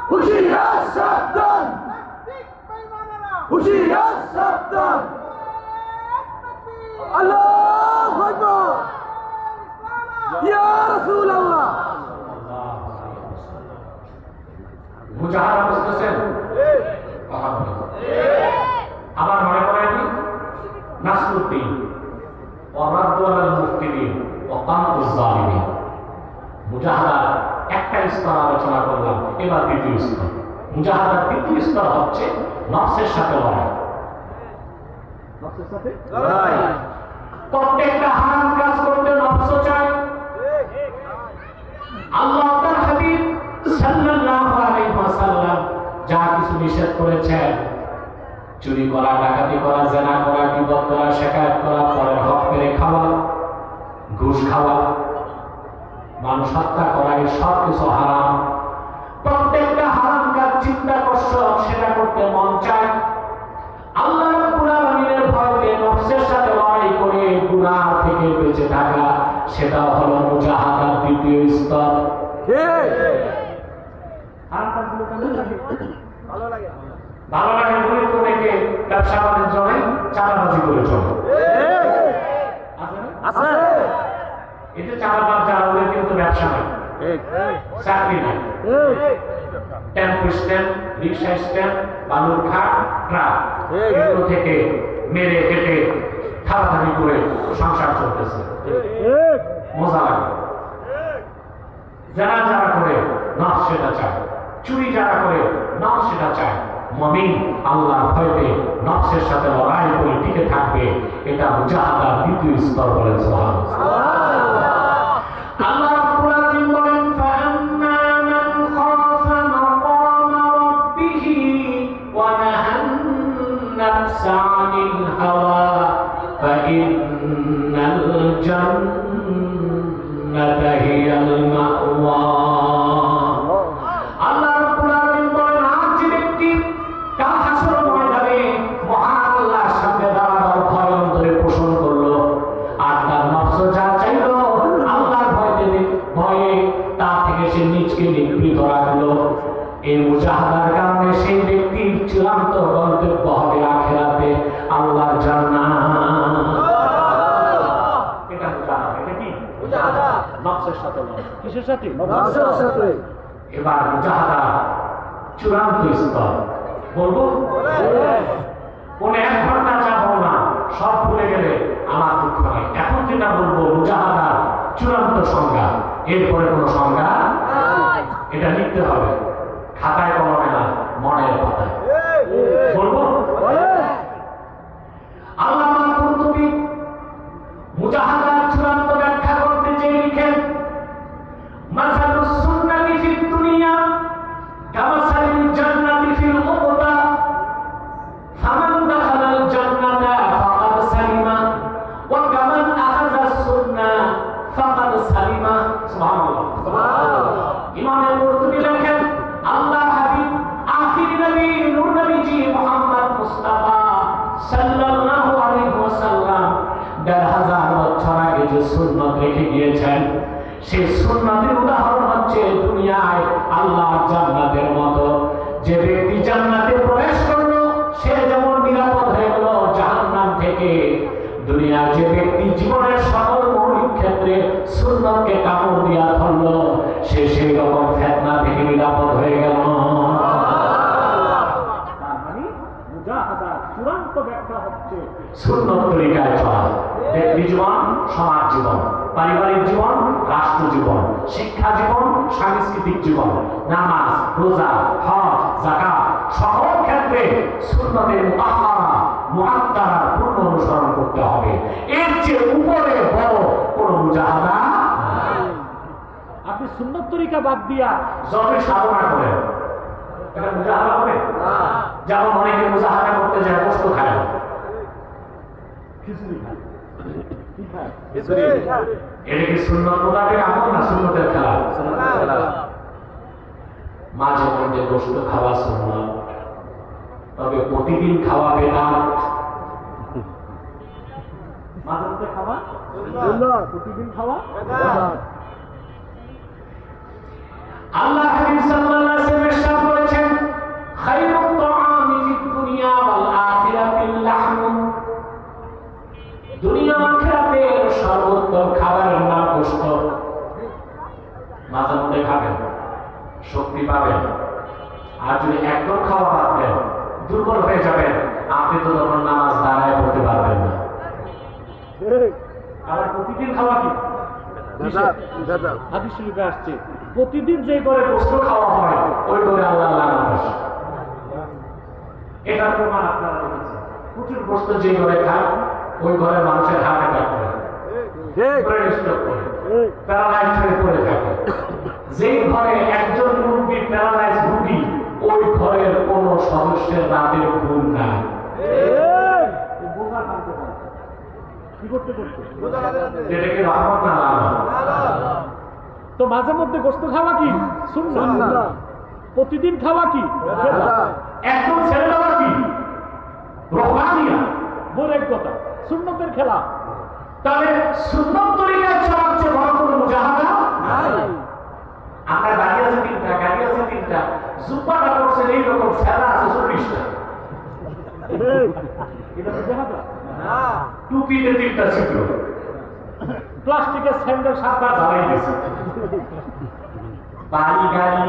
হুশিয়ার সাবধান হুশিয়ার সাবধান আল্লাহু আকবার ইয়া রাসূলুল্লাহ মুজাহাদা বুঝতেছেন? আবার মনে করেন নাসরুদ্দিন ওয়ারাদ্দু আলাল মুফতিদিন ওয়া কামতুজ জালিমিন। মুজাহাদার একটা স্তর আলোচনা করলাম, এবার দ্বিতীয় স্তর। মুজাহাদার দ্বিতীয় স্তর হচ্ছে নফসের সাথে লড়াই। নফসের সাথে লড়াই প্রত্যেকটা হারাম কাজ করতে নফস চায়। আল্লাহ তার হাবিব সাল্লাল্লাহু আলাইহি ওয়াসাল্লাম যা কিছু নিষেধ করেছেন, চুরি করা, ডাকাতি করা, জেনা করা, গীবত করা, শিকায়ত করা, পরের হক মেরে খাওয়া, ঘুষ খাওয়া, মানুষ হত্যা করা, এই সব কিছু হারাম। প্রত্যেকটা হারাম কাজ চিন্তা করছো, সেটা করতে মন চায়। আল্লাহ রাব্বুল আলামিনের ভয় পেয়ে নফসের সাথে লড়াই করে গুনাহ থেকে বেঁচে থাকা, সেটা হলো মুজাহাদার দ্বিতীয় স্তর। হারাম কাজগুলো কেমন লাগে? ভালো লাগে ভালো লাগে বলে তো অনেকে ব্যবসা বাণিজ্য নেই, চাঁদাবাজি করে চলে। আছে না? আছে এই যে চাঁদাবাজ যারা, ওদের কিন্তু ব্যবসা নেই, চাকরি নাই। টেম্পো স্ট্যান্ড, রিক্সা স্ট্যান্ড, বালুর ঘাট, ট্রাক, এগুলো থেকে মেরে কেটে খাওয়াখানি করে সংসার চলতেছে। মজা লাগে। যারা যারা করে নফস সেটা চায়, চুরি যারা করে নফস সেটা চায়। মুমিন আল্লাহর ভয়তে নফসের সাথে লড়াই করে টিকে থাকবে, এটা মুজাহাদার দ্বিতীয় স্তর বলেন সুবহানাল্লাহ। আল্লাহ রাব্বুল আলামিন বলেন ফাআম্মা মান খাফা মাকামা রাব্বিহি ওয়া নাহান নাফসা আনিল হাওয়া ফাইন্নাল জান্নাতা হিয়াল মাওয়া। আল্লাহ রাব্বুল আলামিন বলেন, আর যে ব্যক্তি কাল হাসর ময়দানে মহান আল্লাহর সামনে দাঁড়াবার ভয় অন্তরে পোষণ করলো, আর তার নফস যা চাইলো আল্লাহর ভয়ে তা থেকে সে নিজকে নিবৃত রাখলো, এই মুজাহাদার কারণে সেই ব্যক্তির চূড়ান্ত গন্তব্য হবে আখিরাতে আল্লাহর জান্নাত। এটা মুজাহাদা। এটা কি মুজাহাদা? নফসের সাথে লড়াই। কিসের সাথে? নফসের সাথে এবার মুজাহাদা চূড়ান্ত স্তর বলবো। কোন 1 ঘন্টা যাবো না, সব ভুলে গেলে আমার দুঃখ নেই। এখন যেটা বলবো মুজাহাদার চূড়ান্ত সংজ্ঞা, এরপরে কোনো সংজ্ঞা এটা লিখতে হবে, খাতায় কলমে না, মনের পাতায় বলবো। আল্লামা কুরতুবী মুজাহাদার চূড়ান্ত ব্যাখ্যা করতে চেয়ে লিখেন, মাসালুস সুন্নাতি ফিদ দুনিয়া কামাসালিল জান্নাতি ফিল উকবা ফামান দাখালাল জান্নাতা ফাকাদ সালিমা ওয়া কামান আখাযাস সুন্নাহ ফাকাদ সালিমা। সুবহানাল্লাহ সুবহানাল্লাহ। ইমাম কুরতুবী লেখেন, আল্লাহর হাবিব আখির নবী নূর নবীজি মুহাম্মদ মুস্তাফা সাল্লাল্লাহু আলাইহি ওয়াসাল্লাম ১৫০০ বছর আগে যে সুন্নাত রেখে গিয়েছেন, সেই সুন্নাতের উদাহরণ হচ্ছে দুনিয়ায় আল্লাহর জান্নাতের মতো। যে ব্যক্তি জান্নাতে প্রবেশ করলো সে যেমন নিরাপদ হয়ে গেল জাহান্নাম থেকে, দুনিয়ার যে ব্যক্তি জীবনের সকল মৌলিক ক্ষেত্রে সুন্নাতকে কামড় দিয়া ধরলো, সে সেই রকম ফিতনা থেকে নিরাপদ হয়ে গেল। তার মানে মুজাহাদার চূড়ান্ত ব্যাখ্যা হচ্ছে সুন্নত তরিকায় চলা। ব্যক্তি জীবন, সমাজ জীবন, পারিবারিক জীবন, রাষ্ট্র জীবন, শিক্ষা জীবন, সাংস্কৃতিক জীবন, নামাজ, রোজা, হজ, যাকাত, সকল ক্ষেত্রে সুন্নতের মুতাহহারা মুআত্তারা পূর্ণ অনুসরণ করতে হবে। এর চেয়ে উপরে বড় কোনো মুজাহাদা নাই। আপনি সুন্নত তরিকা বাদ দিয়া যতই সাধনা করেন, এটা মুজাহাদা হবে? যেমন অনেকে মুজাহাদা করতে যায় গোশত খায় না, খিচুড়ি খায়। কি খায়? এটা কি সুন্নত মোতাবেক আমল না সুন্নতের খেলা? মাঝে মধ্যে গোশত খাওয়া সুন্নত, তবে প্রতিদিন খাওয়া বেদাত। মাঝে মধ্যে খাওয়া প্রতিদিন খাওয়া আল্লাহ হাবিব সাল্লাল্লাহু আলাইহি আর যদি একদম খাওয়া বাদ দেন, দুর্বল হয়ে যাবেন, আপনি তো তখন নামাজ দাঁড়ায় পড়তে পারবেন না। আবার প্রতিদিন খাওয়া কি দাদা হাদিস শরীফে আসছে প্রতিদিন যে করে গোস্ত খাওয়া হয় ওই করে আল্লাহ লানত আসে। এটার প্রমাণ আপনারা রেখেছেন। প্রচুর গোস্ত যে ঘরে খায় ওই ঘরে মানুষের হার্ট অ্যাটাক করে, ঠিক ব্রেন স্ট্রোক করে, প্যারালাইজড হয়ে পড়ে থাকে। যেই ঘরে একজন মুরব্বী প্যারালাইজ রোগী, ওই ঘরের কোন সদস্যের রাতের ঘুম নাই। এই বোঝা টানতে পারে কি করতে করতে এটাকে রহমত না লানত। তো মাঝে মধ্যে গোস্ত খাওয়া কি সুন্নাহ, প্রতিদিন খাওয়া কি একদম ছেড়ে দেওয়া কি রহমানিয়া। বোরের কথা সুন্নতের খেলা। তাহলে সুন্নত তরিকায় চলার চেয়ে বড় কোনো মুজাহাদা নাই। আমরা গাড়ি আছে তিনটা, গাড়ি আছে তিনটা, জুব্বাটা করছেন এইরকম, ফেলা আছে 40টা, এটা মুজাহাদা। টুপিতে 3টা ছিদ্র, প্লাস্টিকের স্যান্ডেল 7বার জ্বালাই গেছে, বাড়ি গাড়ি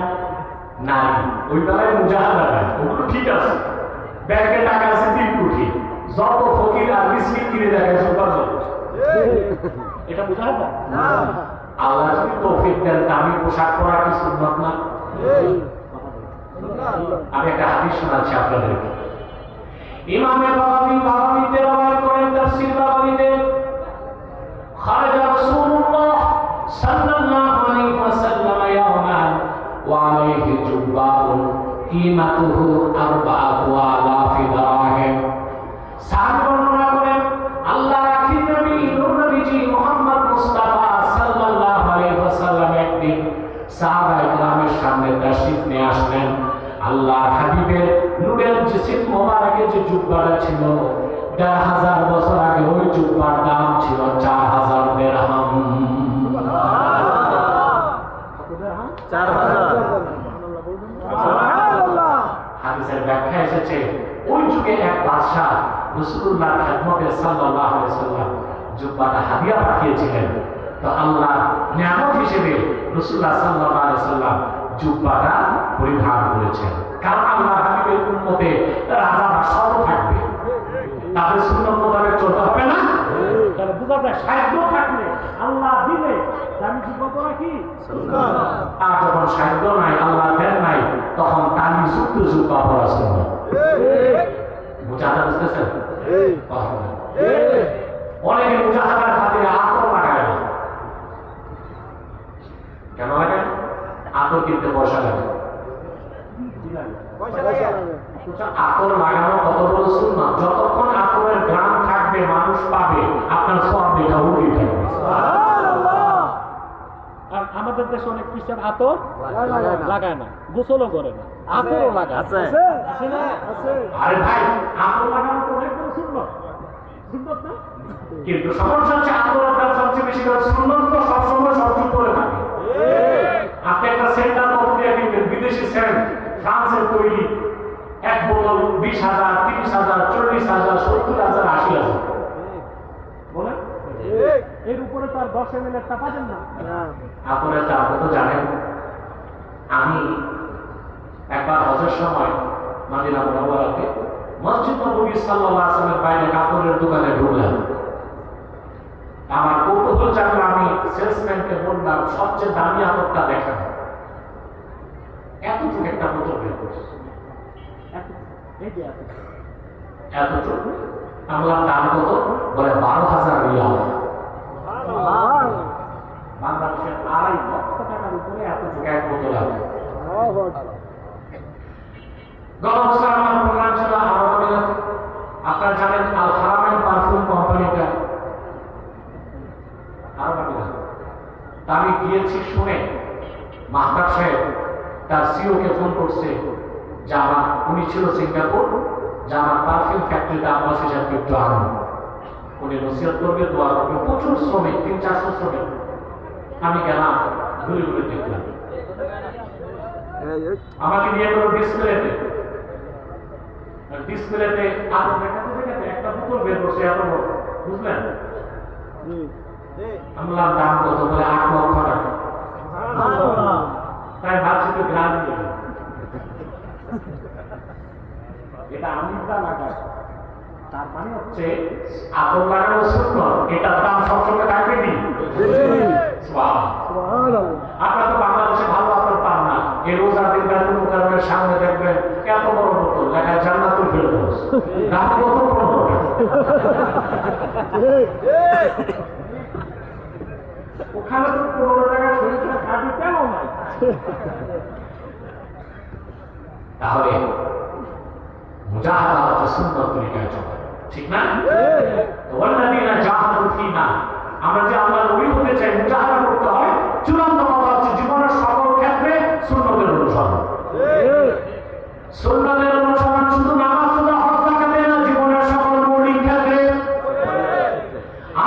নাই, ওই বেলায় মুজাহাদা নাই, ওগুলো ঠিক আছে। ব্যাংকে টাকা আছে 3 কোটি, যত ফকির আর মিসকিন কিনে দেখে সুপার জল। এটা মুজাহাদা। আল্লাহ যদি তৌফিক দেন, দামি পোশাক পরা কি সুন্নাত না? আমি একটা হাদিস শোনাচ্ছি আপনাদেরকে। ইমামে বাগাবীতে রওয়ায়াত করেন, তাফসীর বাগাবীতে, খারাজা রাসূলুল্লাহ সাল্লাল্লাহু আলাইহি ওয়াসাল্লাম ইয়াওমান ওয়া আলাইহি জুব্বাউন কিমাতুহু 4000 দিরহাম। সাহাবী বর্ণনা করেন, আল্লাহর আখির নবী নূর নবীজি মুহাম্মদ মুস্তাফা সাল্লাল্লাহু আলাইহি ওয়াসাল্লাম একদিন সাহাবায়ে কেরামের সামনে তাশরীফ নিয়ে আসলেন। আল্লাহ হাবিবের নূরের জিসিম মোবারকের যে জুব্বাটা ছিল, 1000 বছর আগে ওই জুব্বার দাম ছিল 4000 দিরহাম। হাদিসের ব্যাখ্যা এসেছে, ওই যুগে এক বাদশা রাসূলুল্লাহর খেদমতে সাল্লাল্লাহু আলাইহি ওয়াসাল্লাম জুব্বাটা হাদিয়া পাঠিয়েছিলেন। তো আল্লাহ নিয়ামত হিসেবে রাসূলুল্লাহ সাল্লাল্লাহু আলাইহি ওয়াসাল্লাম জুব্বাটা পরিধান করেছেন। কারণ আল্লাহ হাবিবের উম্মতে রাজা বাদশাও থাকবে, তাদের সুন্নাত মোতাবেক চলতে হবে না। তাহলে বোঝা যায় সাধ্য থাকলে আল্লাহ দিলে আমি জুব্বা পরা কি আর যখন সাধ্য নাই, আল্লাহ দেন নাই, তখন তালি যুক্ত জুব্বা পরা সুন্নাত। মুজাহাদা বুঝতেছেন? কথা বলেন। অনেকে মুজাহাদার খাতিরে আতর লাগায় না। কেন লাগে? আতর কিনতে পয়সা লাগে। আতর লাগানো কত বড় সুন্নাত। যতক্ষণ আতরের ঘ্রাণ থাকবে, মানুষ পাবে, আপনার সওয়াব এটা উঠে থাকবে। আর আমাদের দেশে অনেক খ্রিস্টান আতর লাগায় না, গোসলও করে না, আতরও লাগায় আছে না? আরে ভাই, আতর লাগানো তো অনেক বড় সুন্নত, সুন্নত না? কিন্তু সমস্যা হচ্ছে আতরের দাম সবচেয়ে বেশি করে। সুন্নত তো সবসময় সবচুপ করে থাকে। আপনি একটা সেন্টার কত দিয়ে কিনবেন? বিদেশি সেন্ট, ফ্রান্সের তৈরি, এক বোতল 20,000, 30,000, 40,000, 70,000, 80,000। বলেন এর উপরে তো আর 10 ml টা পাবেন না। আপনারা তা তো জানেন। আমি একবার হজের সময় মদিনা মুনাওয়ারাতে মসজিদ নববী সাল্লাল্লাহু আলাইহি ওয়াসাল্লামের বাইরে কাপড়ের দোকানে ঢুকলাম। আমার কৌতূহল জাগলো, আমি সেলসম্যানকে বললাম সবচেয়ে দামি আতরটা দেখান। এতটুকু একটা বোতল বের করছে, এই যে এত এতটুকু। আমরা দাম কত? বলে 12,000 রিয়াল। বাংলাদেশের 2.5 লক্ষ টাকার উপরে এতটুকু এক বোতল আছে। গত বছর আমার প্রোগ্রাম ছিল আরব আমিরাতে। আপনারা জানেন আল হারামাইন পারফিউম কোম্পানিটা আরব আমিরাত। তা আমি গিয়েছি শুনে মাহতাব সাহেব তার সিও কে ফোন করছে যে আমার, উনি ছিল সিঙ্গাপুর, যে আমার পারফিউম ফ্যাক্টরিতে আব্বাস হিসাবে একটু আনুন। উনি নসিহত করবে, দোয়া করবে। প্রচুর শ্রমিক, 300-400 শ্রমিক। আমি গেলাম, ঘুরে ঘুরে দেখলাম। আমাকে নিয়ে গেল ডিসপ্লেতে। ডিসপ্লেতে আরো দেখাতে দেখাতে একটা বোতল বের করছে, এত বড়, বুঝলেন? আমি বললাম দাম কত? বলে 8 লক্ষ টাকা। তাই ভাবছি তো গ্রাম দেবে। এটা আমরা লাগাই, তার মানে হচ্ছে আতর লাগানো সুন্নত, এটার দাম সবসময় থাকবে কি? আপনারা তো বাংলাদেশে ভালো আতর পান না। এই রোজাদের বেতন মুকাররমের সামনে দেখবেন এত বড় বোতল লেখা জান্নাতুল ফেরদৌস, দাম কত? 15 টাকা। ওখানে তো 15 টাকা শরীরে খাবি কেন নাই? তাহলে মুজাহাদা হচ্ছে সুন্নত তরিকায় চলা, ঠিক না? ওয়াল্লাযীনা জাহাদু ফীনা, আমরা যে আল্লাহর নবী হতে চাই, মুজাহাদা করতে হয়। চূড়ান্ত কথা হচ্ছে জীবনের সকল ক্ষেত্রে সুন্নতের অনুসরণ। সুন্নতের অনুসরণ শুধু নামাজ রোজা হজ যাকাতে না, জীবনের সকল মৌলিক ক্ষেত্রে।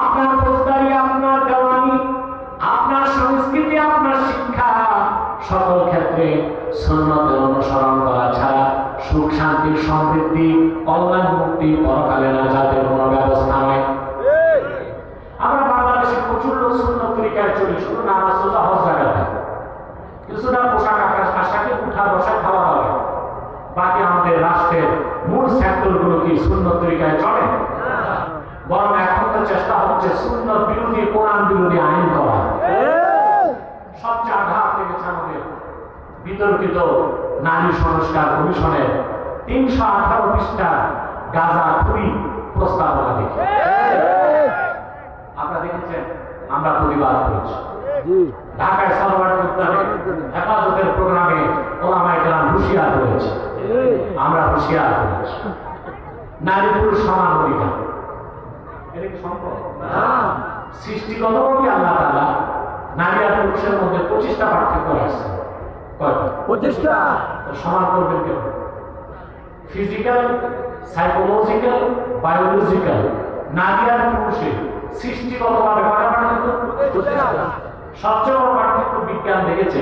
আপনার ফৌজদারি, আপনার দেওয়ানি, আপনার সংস্কৃতি, আপনার শিক্ষা, সকল ক্ষেত্রে সুন্নতের অনুসরণ করা ছাড়া সুখ শান্তি সমৃদ্ধি কল্যাণ মুক্তি পরকালে নাজাতের কোনো ব্যবস্থা নয়। আমরা বাংলাদেশে প্রচুর লোক সুন্নত তরিকায় চলি, শুধু নামাজ রোজা হজ যাকাত, কিছুটা পোশাক আশাকে উঠা বসা খাওয়া দাওয়া, বাকি আমাদের রাষ্ট্রের মূল সেক্টরগুলো কি সুন্নত তরিকায় চলে? বরং এখন তো চেষ্টা হচ্ছে সুন্নত বিরোধী, কোরআন বিরোধী আইন করা। সবচেয়ে আঘাত লেগেছে আমাদের বিতর্কিত নারী সংস্কার কমিশনের 318 পৃষ্ঠা গাঁজা খুবই প্রস্তাবনা দেখে। আপনারা দেখেছেন, আমরা প্রতিবাদ করেছি। ঢাকায় সালোয়ার হেফাজতের প্রোগ্রামে ওলামায়ে কেরাম হুঁশিয়ার করেছে, আমরা হুঁশিয়ার করেছি। নারী পুরুষ সমান অধিকার, এটা কি সম্ভব? সৃষ্টিগতভাবে আল্লাহ তাআলা নারী আর পুরুষের মধ্যে 25টা পার্থক্য রাখছেন। কয়টা? 25টা। সমান করবেন কেন? ফিজিক্যাল, সাইকোলজিক্যাল, বায়োলজিক্যাল, নারী আর পুরুষের সৃষ্টিগতভাবে কয়টা পার্থক্য? 25টা। সবচেয়ে বড় পার্থক্য বিজ্ঞান দেখেছে,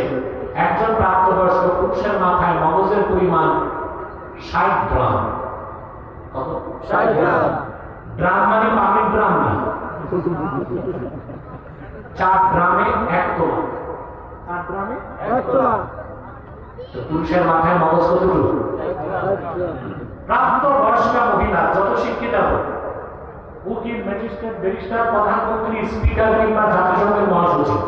একজন প্রাপ্তবয়স্ক পুরুষের মাথায় মগজের পরিমাণ 60 গ্রাম। কত? 60 গ্রাম। গ্রাম মানে পানির গ্রাম না, 4 গ্রামে 1 তোলা। 4 গ্রামে 1 তোলা। তো পুরুষের মাথায় মগজ কতটুকু? প্রাপ্তবয়স্ক মহিলা যত শিক্ষিত হোক, উকিল, ম্যাজিস্ট্রেট, ব্যারিস্টার, প্রধানমন্ত্রী, স্পিকার কিংবা জাতিসংঘের মহাসচিব,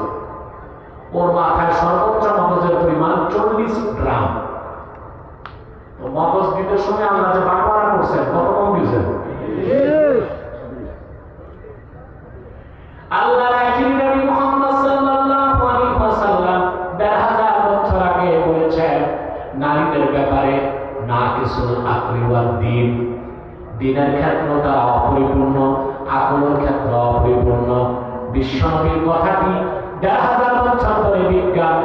ওর মাথায় সর্বোচ্চ মগজের পরিমাণ 40 গ্রাম। তো মগজ দিতে সময় আল্লাহ যে বাটওয়ারা করছেন, কত কম দিয়েছেন? আল্লাহর আখিরি নবী মুহাম্মদ সাল্লাল্লাহু আলাইহি ওয়াসাল্লাম 1000 বছর আগে বলেছেন, নারীদের ব্যাপারে না কিছু আকলিওয়াল দিন, দিনের ক্ষেত্রে তারা অপরিপূর্ণ, আকলের ক্ষেত্রে অপরিপূর্ণ। বিশ্বনবীর কথাটি 1000 বছর পরে বিজ্ঞান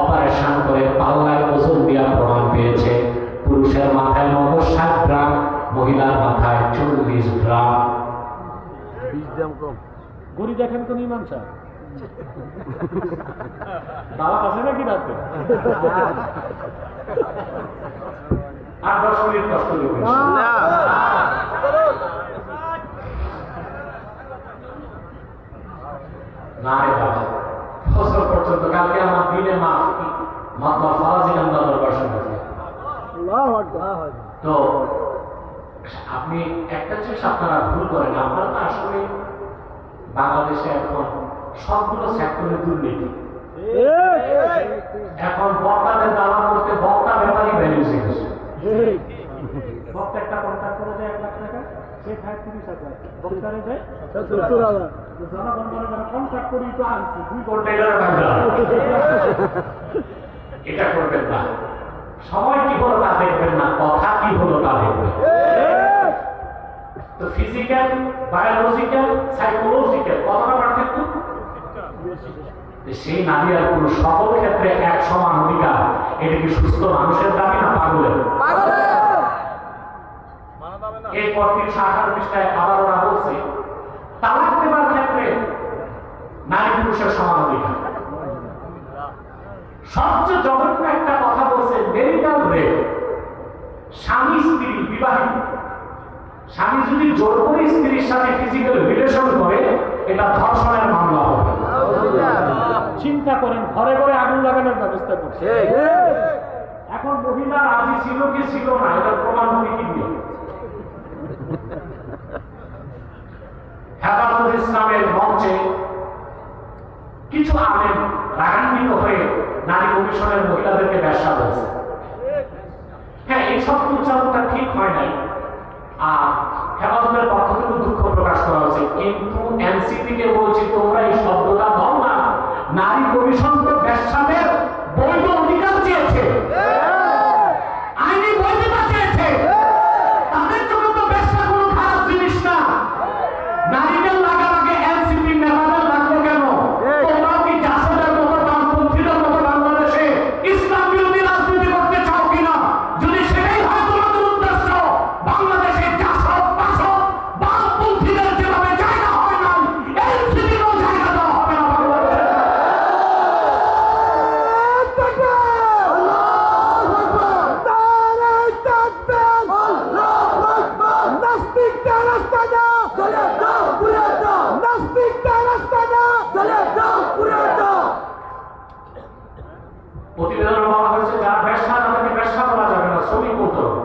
অপারেশন করে পাল্লায় ওজন দিয়া প্রমাণ পেয়েছে, পুরুষের মাথায় মগজ 60 গ্রাম, মহিলার মাথায় 40 গ্রাম। 20 গ্রাম কম। গড়ি দেখেন কোন ইমাম সাহেব দাওয়া আছে নাকি রাতে? আর 10 মিনিট কষ্ট করবেন না। না রে বাবা, ফজর পর্যন্ত কালকে আমার দিনে মাত্র ফরাজি নাম দরবার শুনেছি। তো আপনি একটা জিনিস আপনারা ভুল করেন, আমরা তো আসলে বাংলাদেশে এখন সবগুলো সেক্টরে দুর্নীতি। এখন বক্তাদের দাওয়া করতে বক্তা ব্যাপারই ভ্যালু শিখেছে। বক্তা একটা কন্ট্রাক্ট করে দেয় 1 লাখ টাকা, সে খায় 30,000, বক্তারে দেয় 70,000। জনগণ বলে যারা কন্ট্রাক্ট করি তো আনছি 2 কন্টেইনার বাংলা। এটা করবেন না। সময় কি হলো তা দেখবেন না, কথা কি হলো তা দেখবেন। তো ফিজিক্যাল, বায়োলজিক্যাল, সাইকোলজিক্যাল কতটা পার্থক্য? সেই নারী আর পুরুষ সকল ক্ষেত্রে এক সমান অধিকার, এটা কি সুস্থ মানুষের দাবি না পাগলের? এরপর 318 পৃষ্ঠায় আবার ওরা বলছে, তালাক দেওয়ার ক্ষেত্রে নারী পুরুষের সমান অধিকার। সবচেয়ে জঘন্য একটা কথা বলছে, মেরিটাল রেপ। স্বামী স্ত্রী বিবাহিত, স্বামী যদি জোর করে স্ত্রীর সাথে ফিজিক্যাল রিলেশন করে, এটা ধর্ষণের মামলা হবে। চিন্তা করেন, ঘরে ঘরে আগুন লাগানোর ব্যবস্থা করছে। এখন মহিলা রাজি ছিল কি ছিল না এটার প্রমাণ হবে কি দিয়ে? হেফাজতুল ইসলামের মঞ্চে কিছু আলেম রাগান্বিত হয়ে নারী কমিশনের মহিলাদেরকে ব্যবসা বলছে। হ্যাঁ, এই সব উচ্চারণটা ঠিক হয় নাই, আর হেফাজতের পক্ষ থেকে দুঃখ প্রকাশ করা হয়েছে, কিন্তু এনসিপি কে বলছি তোমরা এই শব্দটা দাও না। নারী কমিশন তো ব্যবসাদের বৈধ অধিকার চেয়েছে, আইনি বৈধতা চেয়েছে, তাদের জন্য তো ব্যবসা কোনো খারাপ জিনিস না। নারীদের লাগালাগে এনসিপি নেতাদের লাগলো কেন? তোমরা কি জাসদের মতো বামপন্থীদের মতো বাংলাদেশে ইসলাম বিরোধী রাজনীতি করতে চাও কিনা? যদি সেটাই হয় তোমাদের উদ্দেশ্য, বাংলাদেশে জাসদ বাসদ বামপন্থীদের যেভাবে জায়গা হয় না, এনসিপিরও জায়গা দেওয়া হবে না বাংলাদেশে। প্রতিবেদনে বলা হয়েছে যারা ব্যবসা তাদেরকে ব্যবসা বলা যাবে না, শ্রমিক বলতে হবে,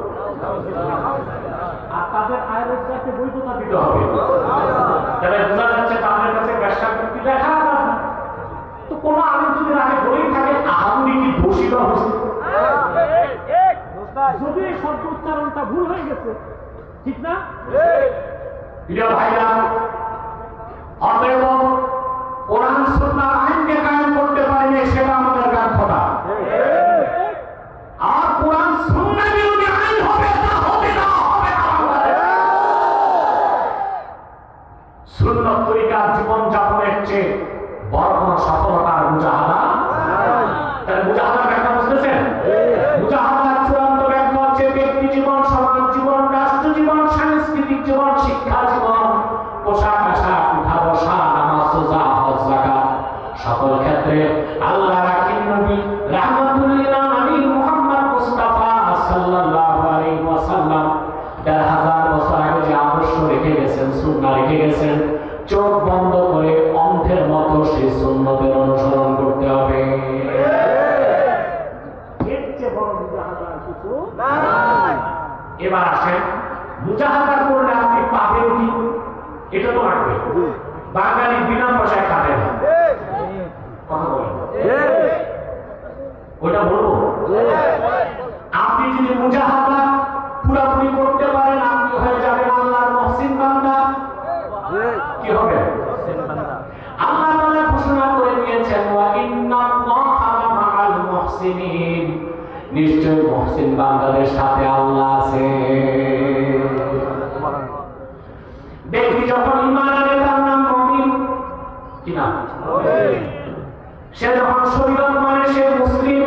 আর তাদের আয়ের রোজগারকে বৈধতা দিতে হবে। তাহলে বোঝা যাচ্ছে তাদের কাছে ব্যবসা বৃত্তি দেখা আছে। তো কোনো আলেম যদি আগে বলেই থাকে আহামরি কি দোষী বা হচ্ছে? যদি এই শব্দ উচ্চারণটা ভুল হয়ে গেছে, ঠিক না? প্রিয় ভাইরা, অতএব কোরআন সুন্নাহর আইনকে কায়েম করতে পারলে সেটা আমাদের ব্যর্থতা। আর কোরআন সুন্নাহ বিরোধী আইন হবে তা হবে না, হবে না বাংলাদেশে। সুন্নাত তরিকার জীবন যাপনের চেয়ে বড় কোনো সফলতার মুজাহাদা। তাহলে মুজাহাদার ব্যাখ্যা বুঝতেছেন? মুজাহাদার চূড়ান্ত ব্যাখ্যা হচ্ছে ব্যক্তি জীবন, সমাজ জীবন, রাষ্ট্র জীবন, সাংস্কৃতিক জীবন, শিক্ষা জীবন, পোশাক আশাক, উঠা বসা, নামাজ রোজা হজ যাকাত সকল ক্ষেত্রে আল্লাহ রাখিন নবী রাহমাতুল লিল আলামিন মুহাম্মদ মুস্তাফা সাল্লাল্লাহু আলাইহি ওয়াসাল্লাম ১৫০০ বছর আগে যে আদর্শ রেখে গেছেন, সুন্নাহ রেখে গেছেন, চোখ বন্ধ করে অন্ধের মতো সেই সুন্নতের অনুসরণ করতে হবে। এর চেয়ে বড় মুজাহাদা আর কিছু এবার আসেন, মুজাহাদা করলে আপনি পাবেন কি? এটা তো লাগবে। বাঙালি বিনা পয়সায় খাবে না, কথা বলেন, ওইটা বলবো। আপনি যদি মুজাহাদা পুরোপুরি করতে পারেন, আপনি হয়ে যাবেন আল্লাহর মহসিন বান্দা। কি হবে? আল্লাহ তাআলা ঘোষণা করে দিয়েছেন, ওয়া ইন্নাল্লাহা মাআল মুহসিনিন, নিশ্চয় মুহসিন বান্দাদের সাথে আল্লাহ আছে। ব্যক্তি যখন ঈমান আনে তার নাম মুমিন। কি নাম? সে যখন শরীয়ত মানে সে মুসলিম।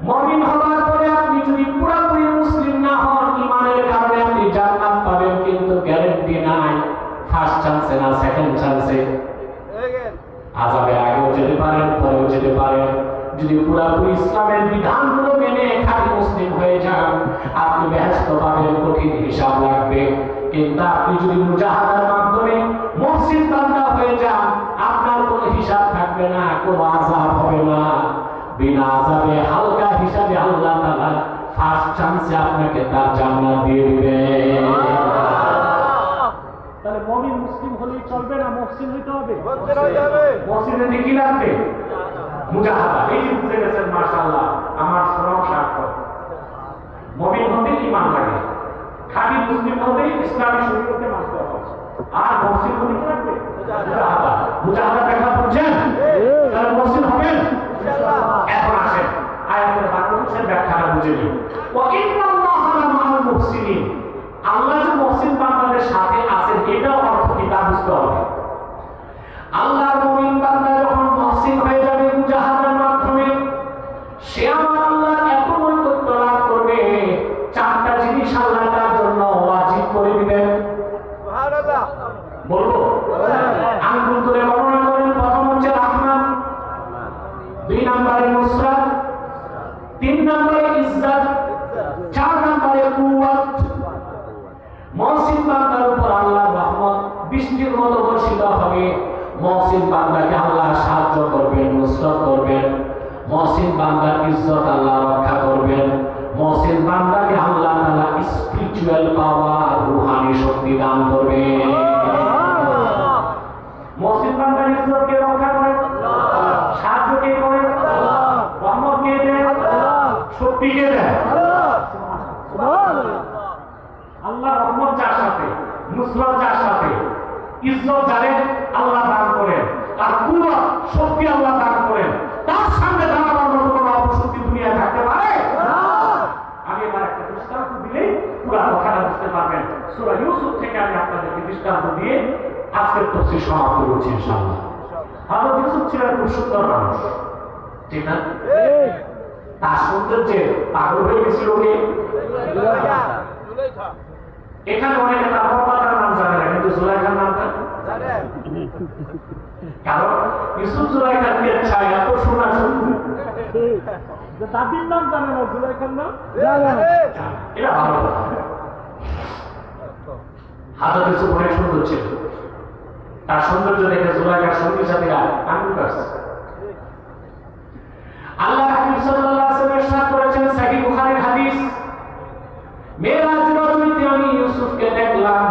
মুমিন হওয়ার পরে আপনি যদি পুরোপুরি মুসলিম না হন, ঈমানের কারণে আপনি জান্নাত পাবেন, কিন্তু গ্যারান্টি নাই ফার্স্ট চান্সে না সেকেন্ড চান্সে। আযাবের আগেও যেতে পারেন, পরেও যেতে পারেন। যদি পুরোপুরি ইসলামের বিধানগুলো মেনে খাঁটি মুসলিম হয়ে যান, আপনি বেহেশত পাবেন, কঠিন হিসাব লাগবে। কিন্তু আপনি যদি মুজাহাদার মাধ্যমে মুহসিন বান্দা হয়ে যান, আপনার কোনো হিসাব থাকবে না, কোনো আযাব হবে না। বিনা আযাবে হালকা হিসাবে আল্লাহ তাআলা ফার্স্ট চান্সে আপনাকে তার জান্নাত দিয়ে দিবেন। তাহলে মুমিন মুসলিম হলেই চলবে না, মুহসিন হইতে হবে। মুহসিন হতে কি লাগবে? মুজাহাদা। এই যে বুঝে গেছেন, মাশাআল্লাহ, আমার শ্রম সার্থক। মুমিন হতে ঈমান লাগে, খাঁটি মুসলিম হতে ইসলামী শরীয়তকে মানতে হবে। আর মুহসিন হতে কি লাগবে? মুজাহাদা। মুজাহাদা ব্যাখ্যা করছেন? তাহলে মুহসিন হবেন ইনশাআল্লাহ। এখন আসেন আয়াতের বাক্যের ব্যাখ্যাটা বুঝে নিন। ওয়া ইন্নাল্লাহা মাআল মুহসিনিন, আল্লাহ যে মুহসিন বান্দাদের সাথে আছেন, এটা অর্থ কি তা বুঝতে হবে। আল্লাহর মুমিন বান্দা যখন মুহসিন হয়ে যাবে মুজাহাদার মাধ্যমে, সে আমার আল্লাহর এত নৈকট্য লাভ করবে, চারটা জিনিস আল্লাহ তার জন্য ওয়াজিব করে দিবেন। সুবহানাল্লাহ। বলবো? আঙ্গুল তুলে বর্ণনা করেন। প্রথম হচ্ছে রাহমান, 2 নম্বরে নুসরাত, 3 নম্বরে ইজ্জত, 4 নম্বরে কুওয়াত। মুহসিন বান্দার উপর আল্লাহর রহমত বৃষ্টির মতো বর্ষিত হবে। মুহসিন বান্দাকে আল্লাহ সাহায্য করবেন, নুসরত করবেন। মহসিন বান্দার ইজ্জত আল্লাহ রক্ষা করবেন। মহসিন বান্দাকে আল্লাহ তাআলা স্পিরিচুয়াল পাওয়ার, রূহানি শক্তি দান করবেন। মহসিন বান্দার ইজ্জত কে রক্ষা করে? সাহায্য কে করে? রহমত কে দেন? শক্তি কে দেন? আল্লাহ রহমত যার সাথে, নুসরত যার সাথে, ইজ্জত যারে আল্লাহ দান করেন, আর কুওয়াত শক্তি আল্লাহ দান করেন, তার সামনে দাঁড়ানোর মতো কোনো অপশক্তি দুনিয়া থাকতে পারে না। আমি এবার একটা দৃষ্টান্ত দিলেই পুরো কথাটা বুঝতে পারবেন। সূরা ইউসুফ থেকে আমি আপনাদেরকে দৃষ্টান্ত দিয়ে আজকের তাফসীর সমাপ্ত করছি ইনশাআল্লাহ। হযরত ইউসুফ ছিলেন খুব সুন্দর মানুষ, ঠিক না? তার সৌন্দর্যে পাগল হয়ে গেছিল কে? এখানে অনেকে তার বাবার নাম জানে না, কিন্তু জুলাইখার নামটা জানে। কারণ ইউসুফ জুলাইখার বিয়ের ছায়া এত সোনা শুনছে, দাদির নাম জানে না, জুলাইখার নাম এটা ভালো কথা। হযরত ইউসুফ অনেক সুন্দর ছিল, তার সৌন্দর্য দেখে জুলাইখার সঙ্গী সাথীরা আঙ্গুল কাটছে। আল্লাহ হাবিব সাল্লাল্লাহু আলাইহি ওয়াসাল্লাম ইরশাদ করেছেন, সহিহ বুখারীর হাদিস, মেরাজ রজনীতে আমি ইউসুফকে দেখলাম,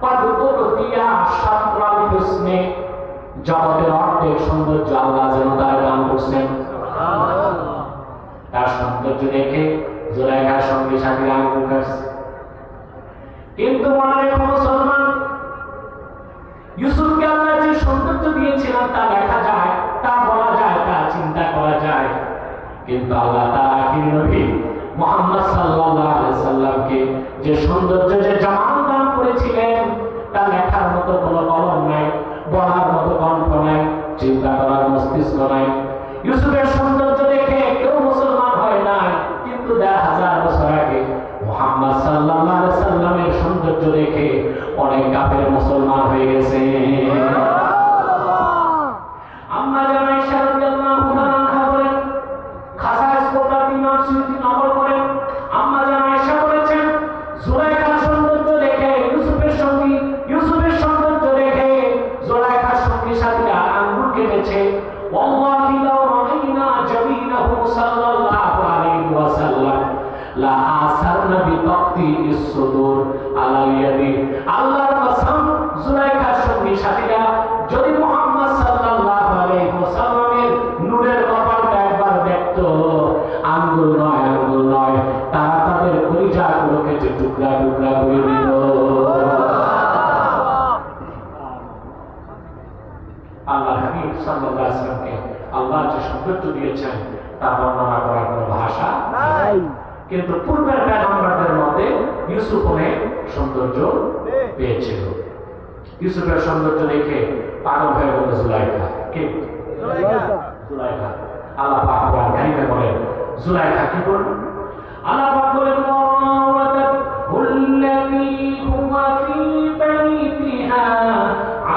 কদ উতিয়া শাতরাল হুসনে, জগতের অর্ধেক সৌন্দর্য আল্লাহ যেন তার দান করছেন। সুবহানাল্লাহ। তার সৌন্দর্য দেখে জুলাইখার সঙ্গী সাথীরা আঙ্গুল কাটছে। কিন্তু মনে রেখো মুসলমান, ইউসুফকে আল্লাহ যে সৌন্দর্য দিয়েছিলেন তা দেখা যায়, তা বলা যায়, তা চিন্তা করা যায়, কিন্তু আল্লাহ তার আখির নবী মুহাম্মদ সাল্লাল্লাহু আলাইহি সাল্লামকে যে সৌন্দর্য, যে জামাল দান করেছিলেন, তা লেখার মতো কোনো কলম নাই, বলার মতো কণ্ঠ নাই, চিন্তা করার মস্তিষ্ক নাই। ইউসুফের সৌন্দর্য দেখে কেউ মুসলমান হয় না, কিন্তু 1000 বছর আগে মুহাম্মদ সাল্লাল্লাহু আলাইহি সাল্লামের সৌন্দর্য দেখে অনেক কাফের মুসলমান হয়ে গেছে। আম্মা জান আয়েশা রাদিয়াল্লাহু আনহা বলেন, খাসাইস কোটা ইমাম সুয়ুতী নকল করেন, আম্মা জান আয়েশা বলেছেন, জুলাইখার সৌন্দর্য দেখে ইউসুফের সৌন্দর্য দেখে জুলাইখার সঙ্গী সাথীরা আঙ্গুল কেটেছে। ওয়াল্লাহি লাউ রাআইনা জাবিনাহু সাল্লাল্লাহু আলাইহি ওয়াসাল্লাম লা আসারনা বিতাক্তি ইস-সুদুর আলাল ইয়াদি। আল্লাহর কসম, জুলাইখার সঙ্গী সাথীরা যদি মুহাম্মদ সাল্লাল্লাহু আলাইহি ওয়াসাল্লামের নূরের কপালটা একবার দেখতো, আঙ্গুল নয়, তারা তাদের কলিজাগুলোকে যে টুকরা টুকরা করে দিত। আল্লাহ হাবিব সাল্লাল্লাহু আলাইহি ওয়াসাল্লামকে আল্লাহ যে সৌন্দর্য দিয়েছেন তা বর্ণনা করার কোনো ভাষা নাই। কিন্তু পূর্বের পয়গম্বরদের মধ্যে ইউসুফ অনেক সৌন্দর্য পেয়েছিল। ইউসুফের সৌন্দর্য দেখে পাগল হয়ে গেল জুলাইখা। কে? জুলাইখা। আল্লাহ পাক কোরআন কারীমে বলেন, জুলাইখা কি করল? আল্লাহ পাক বলেন, ওয়াল্লাযী হুয়া ফী বাইতিহা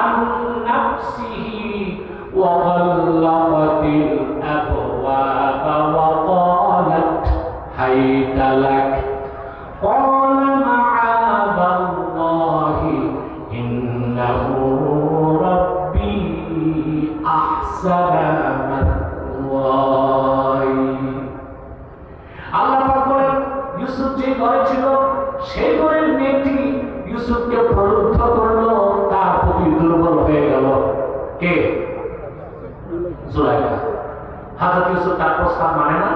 আন নাফসিহি ওয়া গাল্লাকাতিল আবওয়াবা ওয়া ক্বালাত হাইতা লাক ক্বালা মা'আদাল্লাহি ইন্নাহু রাব্বী আহসানা মাথওয়াই। আল্লাহ পাক বলেন, ইউসুফ যে ঘরে ছিল সেই ঘরের মেয়েটি ইউসুফকে প্রলুব্ধ করলো, তার প্রতি দুর্বল হয়ে গেল। কে? জুলাইখা। হযরত ইউসুফ তার প্রস্তাব মানে না,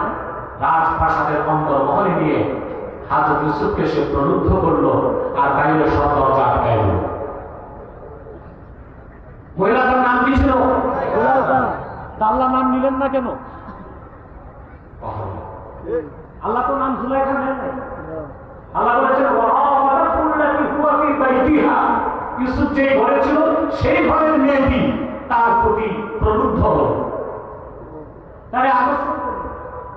রাজপ্রাসাদের অন্তর্মহলে নিয়ে হযরত ইউসুফকে সে প্রলুব্ধ করলো, আর বাইরে সব দরজা আটকায় দিল। মহিলাটার নাম কি ছিল? আল্লাহ নাম নিলেন না কেন? আল্লাহ তো নাম জুলাইখা নেন নাই। আল্লাহ বলেছেন, ওয়ারাফুল্লাহি হুয়া ফী বাইতিহা, ইউসুফ যে ঘরে ছিল সেই ঘরের মেয়েটি তার প্রতি প্রলুব্ধ হল, তারে আকর্ষণ করল।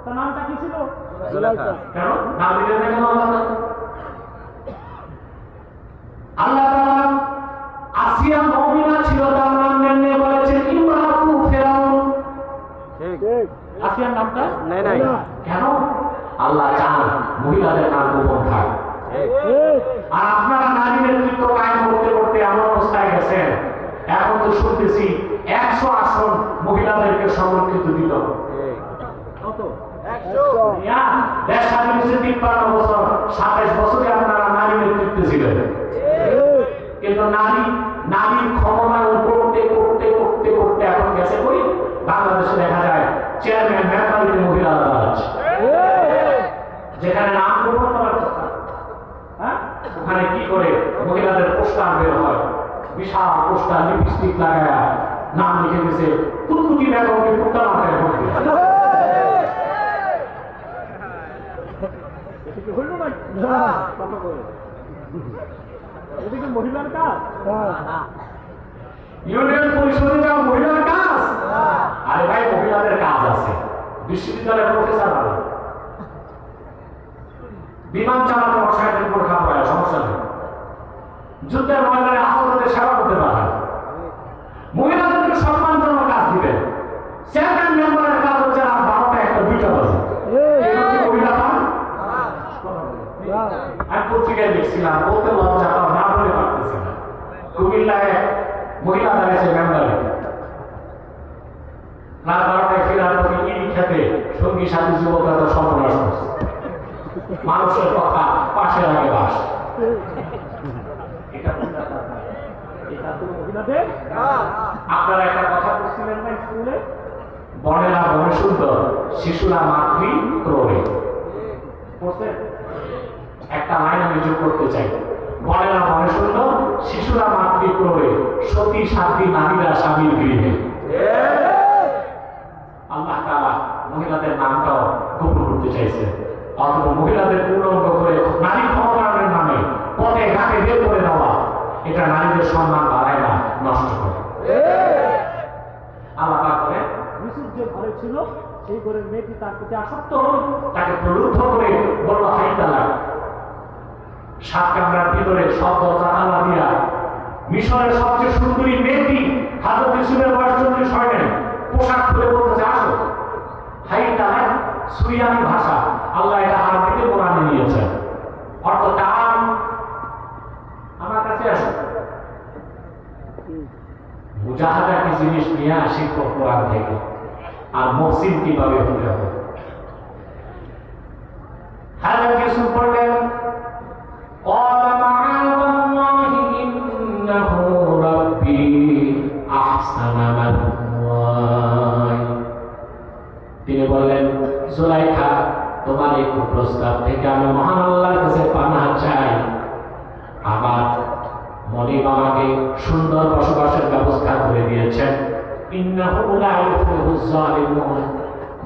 তার নামটা কি ছিল? জুলাইখা। কেন নাম দিলেন না কেন আল্লাহ? আল্লাহ তাআলা আসিয়া মুমিনা ছিল, তার নাম নেন, বলেছেন ইমরাতু ফিরাউন। ঠিক। আসিয়ার নামটা নাই। কেন? আল্লাহ চান মহিলাদের নাম গোপন থাক। আর আপনারা নারী নেতৃত্ব কায়েম করতে করতে এমন অবস্থায় গেছেন, এখন তো শুনতেছি 100 আসন মহিলাদেরকে সংরক্ষিত দিল। দেশ স্বাধীন হয়েছে 53 বছর, 27 বছরে আপনারা নারী নেতৃত্বে ছিলেন, কিন্তু নারীর ক্ষমতায়ন করতে করতে করতে করতে এখন গেছে কই বাংলাদেশে দেখা যায় চেয়ারম্যান মেম্বারিতে মহিলারা দাঁড়াচ্ছে, যেখানে নাম গোপন করার কথা, হ্যাঁ ওখানে কি করে মহিলাদের পোস্টার বের হয়, বিশাল পোস্টার লিপস্টিক লাগায় নাম লিখে দিছে কুটকুটি বেগমকে কুত্তা মাথায় ঢুকবে। হইল না কথা করে এদিকে মহিলার কাজ ইউনিয়ন পরিষদে যাওয়া মহিলার কাজ? আরে ভাই মহিলাদের কাজ আছে, বিশ্ববিদ্যালয়ের প্রফেসর ভালো, বিমান চালাতে অসাইটের উপর খাওয়া সমস্যা নেই, যুদ্ধের ময়দানে আহতদের সেবা করতে পারেন, মহিলাদেরকে সম্মানজনক কাজ দিবেন। চেয়ারম্যান মেম্বারের কাজ হচ্ছে রাত 12টা 1টা 2টা বাজে, মহিলা পান? আমি পত্রিকায় দেখছিলাম, বলতে লজ্জা পাও, না বলে পারতেছি না, কুমিল্লায় মহিলা দাঁড়িয়েছে মেম্বারে, রাত 12টায় ফেরার পথে ইট খেতে সঙ্গী সাথী যুবকরা তো সর্বনাশ করছে, মানুষের কথা পাশে লাগে বাস। আপনারা একটা কথা বলছিলেন না স্কুলে, বনেরা বনে সুন্দর শিশুরা মাতৃ ক্রোড়ে, একটা লাইন আমি যোগ করতে চাই, বনেরা বনে সুন্দর শিশুরা মাতৃ ক্রোড়ে, সতী সাধ্যী নারীরা স্বামীর গৃহে। আল্লাহ তাআলা মহিলাদের নামটাও গোপন করতে চাইছে, অথবা মহিলাদের উলঙ্গ করে নারী ক্ষমতায়নের নামে পথে ঘাটে বের করে দেওয়া, এটা নারীদের সম্মান বাড়ায় না, নষ্ট করে। আল্লাহ পাক বলেন ইউসুফ যে ঘরে ছিল সেই ঘরের মেয়েটি তার প্রতি আসক্ত হল, তাকে প্রলুব্ধ করে বলল হাই তালাক, 7 কামরার ভিতরে সব দরজা তালা দিয়া মিশরের সবচেয়ে সুন্দরী মেয়েটি হযরত ইউসুফের বয়স 40 হয় নাই, পোশাক খুলে বলতেছে আসো। হাই তালাক সুরিয়ানি ভাষা, আল্লাহ এটা আরবিতে কোরআনে নিয়েছেন, অর্থ তাম আমার কাছে আসো। মুজাহাদা কি জিনিস নিয়ে আসি কোরআন থেকে, আর মুহসিন কিভাবে হতে হবে। হযরত ইউসুফ বললেন قال معاذ الله إنه ربي أحسن مثواي। তিনি বললেন জুলাইখা তোমার এই প্রস্তাব থেকে আমি মহান আল্লাহর কাছে পানাহ চাই, আমার মনিব আমাকে সুন্দর বসবাসের ব্যবস্থা করে দিয়েছেন। ইন্নাহু লা ইউফলিহুজ জালিমুন,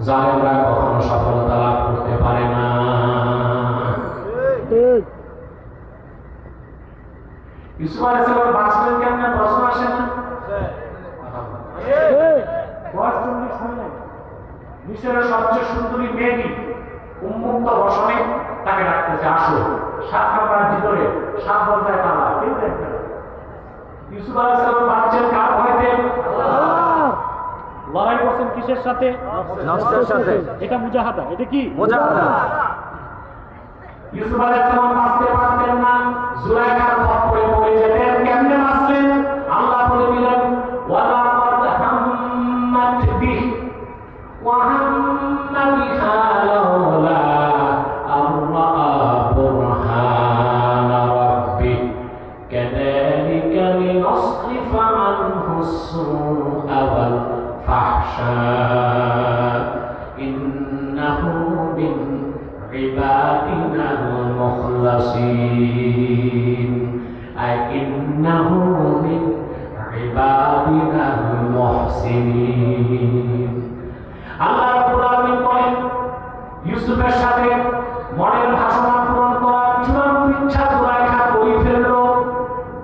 জালিমরা কখনো সফলতা লাভ করতে পারে না। ইউসুফ আলাইহিস সালাম বাঁচলেন কেমনে? প্রশ্ন আসে না? বয়স 40 হয় নাই, মিশরের সবচেয়ে সুন্দরী মেয়েটি উন্মুক্ত বসনে তাকে ডাকতেছে আসো। 7 কামরার ভিতরে 7 দরজায় তালা, কেউ দেখবে না। ইউসুফ আলাইহিস সালাম বাঁচছেন কার ভয়তে? লড়াই করছেন কিসের সাথে? নফসের সাথে। এটা মুজাহাদা, এটা কি মুজাহাদা। ইউসুফ আলাইহিস সালাম বাঁচতে পারতেন না, জুলাইখার খপ্পরে পড়ে যেতেন। কেমনে বাঁচলেন? আল্লাহ বলে দিলেন ওয়ালাকাদ হাম্মাত বিহি ওয়া হাম্মা বিহা লাউলা আররা বুরহানা রাব্বি কাযালিকা লিনাসরিফা আনহু السوء والفحشاء إنه من عبادنا المخلصين أي إنه من عبادنا المحسنين। আল্লাহ রাব্বুল আলামিন বলেন ইউসুফের সাথে মনের ভাষণা পূরণ করার চূড়ান্ত ইচ্ছা জুলাইখা করে ফেলল।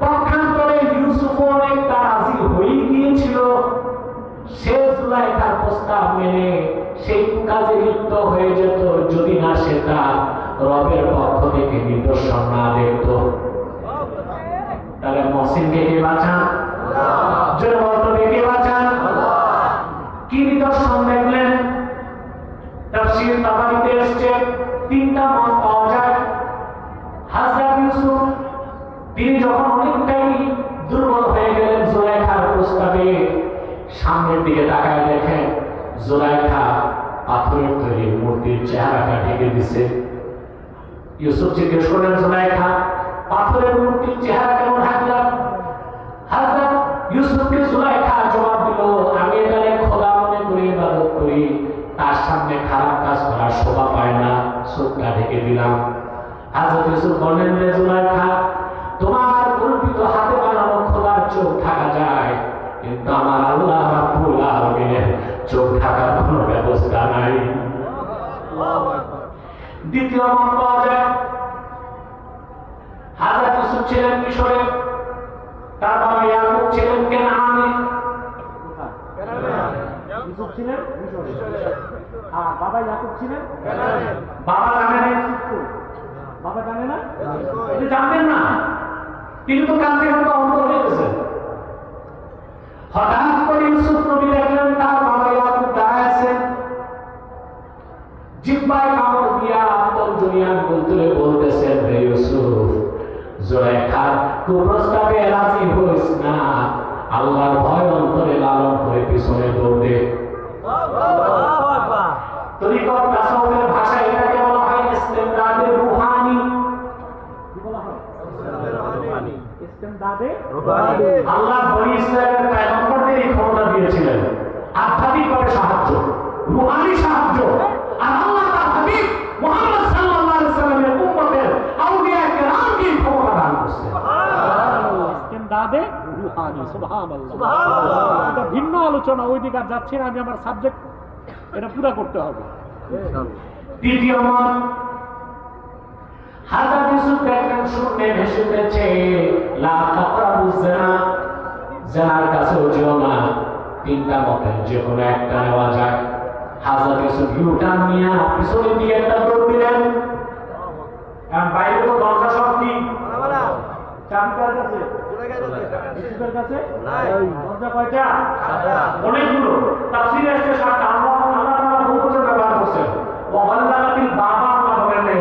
পক্ষান্তরে ইউসুফ অনেকটা রাজি হয়ে গিয়েছিল, সে জুলাইখার প্রস্তাব মেনে সেই কাজে লিপ্ত হয়ে যেত যদি না সে তার রবের পক্ষ থেকে নিদর্শন না দেখত। তাহলে মহসিনকে কে বাঁচান? জোরে বলতো কে বাঁচান? কি নিদর্শন দেখলেন? তাফসীর তাবারিতে এসেছে 3টা মত পাওয়া যায়। হযরত ইউসুফ তিনি যখন অনেকটাই দুর্বল হয়ে গেলেন জুলাইখার প্রস্তাবে, সামনের দিকে তাকায় দেখেন জুলাইখা পাথরের তৈরি মূর্তির চেহারাটা ঢেকে দিছে। ইউসুফ জিজ্ঞেস করলেন, জুলাইখা, পাথরের মূর্তির চেহারা কেন ঢাকলাম? হযরত ইউসুফকে জুলাইখা জবাব দিল, আমি এটাকে খোদা মনে করে ইবাদত করি, তার সামনে খারাপ কাজ করার শোভা পায় না, চোখটা ঢেকে দিলাম। হযরত ইউসুফ বললেন, যে জুলাইখা, তোমার কল্পিত হাতে বানানো খোদার চোখ ঢাকা যায়, কিন্তু আমার আল্লাহ রাব্বুল আলামিনের চোখ ঢাকার কোনো ব্যবস্থা নাই। দ্বিতীয় মত পাওয়া যায়, হযরত ইউসুফ ছিলেন মিশরে, তার বাবা ইয়াকুব ছিলেন কেনানে। ইউসুফ ছিলেন মিশরে, আর বাবা ইয়াকুব ছিলেন বাবা জানে না, বাবা জানে না, এটা জানতেন না, তিনি তো কান্তি হয়তো অন্ধ হয়ে গেছেন। হঠাৎ করে ইউসুফ নবী দেখলেন তার বাবা ইয়াকুব দাঁড়ায় আছেন, জিহ্বায় কামড় দিয়া তর্জনিয়ান বলতে বলতেছেন, হে ইউসুফ, জুলাইখার কুপ্রস্তাবে রাজি হইস না, আল্লাহর ভয় অন্তরে লালন করে পিছনে দৌড় দে। তরিকত তাসাউফের ভাষায় এটাকে বলা হয় ইস্তেমদাদে রুহানি। কি বলা হয়? ইস্তেমদাদে আল্লাহ বনি ইসরায়েলের পয়গম্বরদের এই ক্ষমতা দিয়েছিলেন, আধ্যাত্মিকভাবে সাহায্য, রুহানি সাহায্য। আর আল্লাহ তার হাবিব মুহাম্মদ সাল্লাল্লাহু আলাইহি ওয়াসাল্লামের উম্মতের আউলিয়া কেরামকে এই ক্ষমতা দান করেছেন। ইস্তেমদাদে রুহানি, সুবহানাল্লাহ। এটা ভিন্ন আলোচনা, ওই দিকে আর যাচ্ছি না, আমি আমার সাবজেক্ট এটা পুরো করতে হবে। তৃতীয় মত, হযরত ইউসুফ দেখলেন শূন্যে ভেসে উঠেছে, লা তাকরাবুজ জিনা, জিনার কাছেও যেও না। তিনটা মতের যে কোনো একটা নেওয়া যায়। হযরত ইউসুফ ইউটার্ন নিয়ে পিছনের দিকে একটা দৌড় দিলেন, কারণ বাইরে তো দরজা সব কি চাবিকার কাছে, ইউসুফের কাছে দরজা কয়টা? অনেকগুলো। তাফসীরে এসেছে 7টা। আল্লাহ তাআলা বহু বছর ব্যবহার করছেন। ওয়াল্লাকাতিল বাবা, আল্লাহ বলেন নাই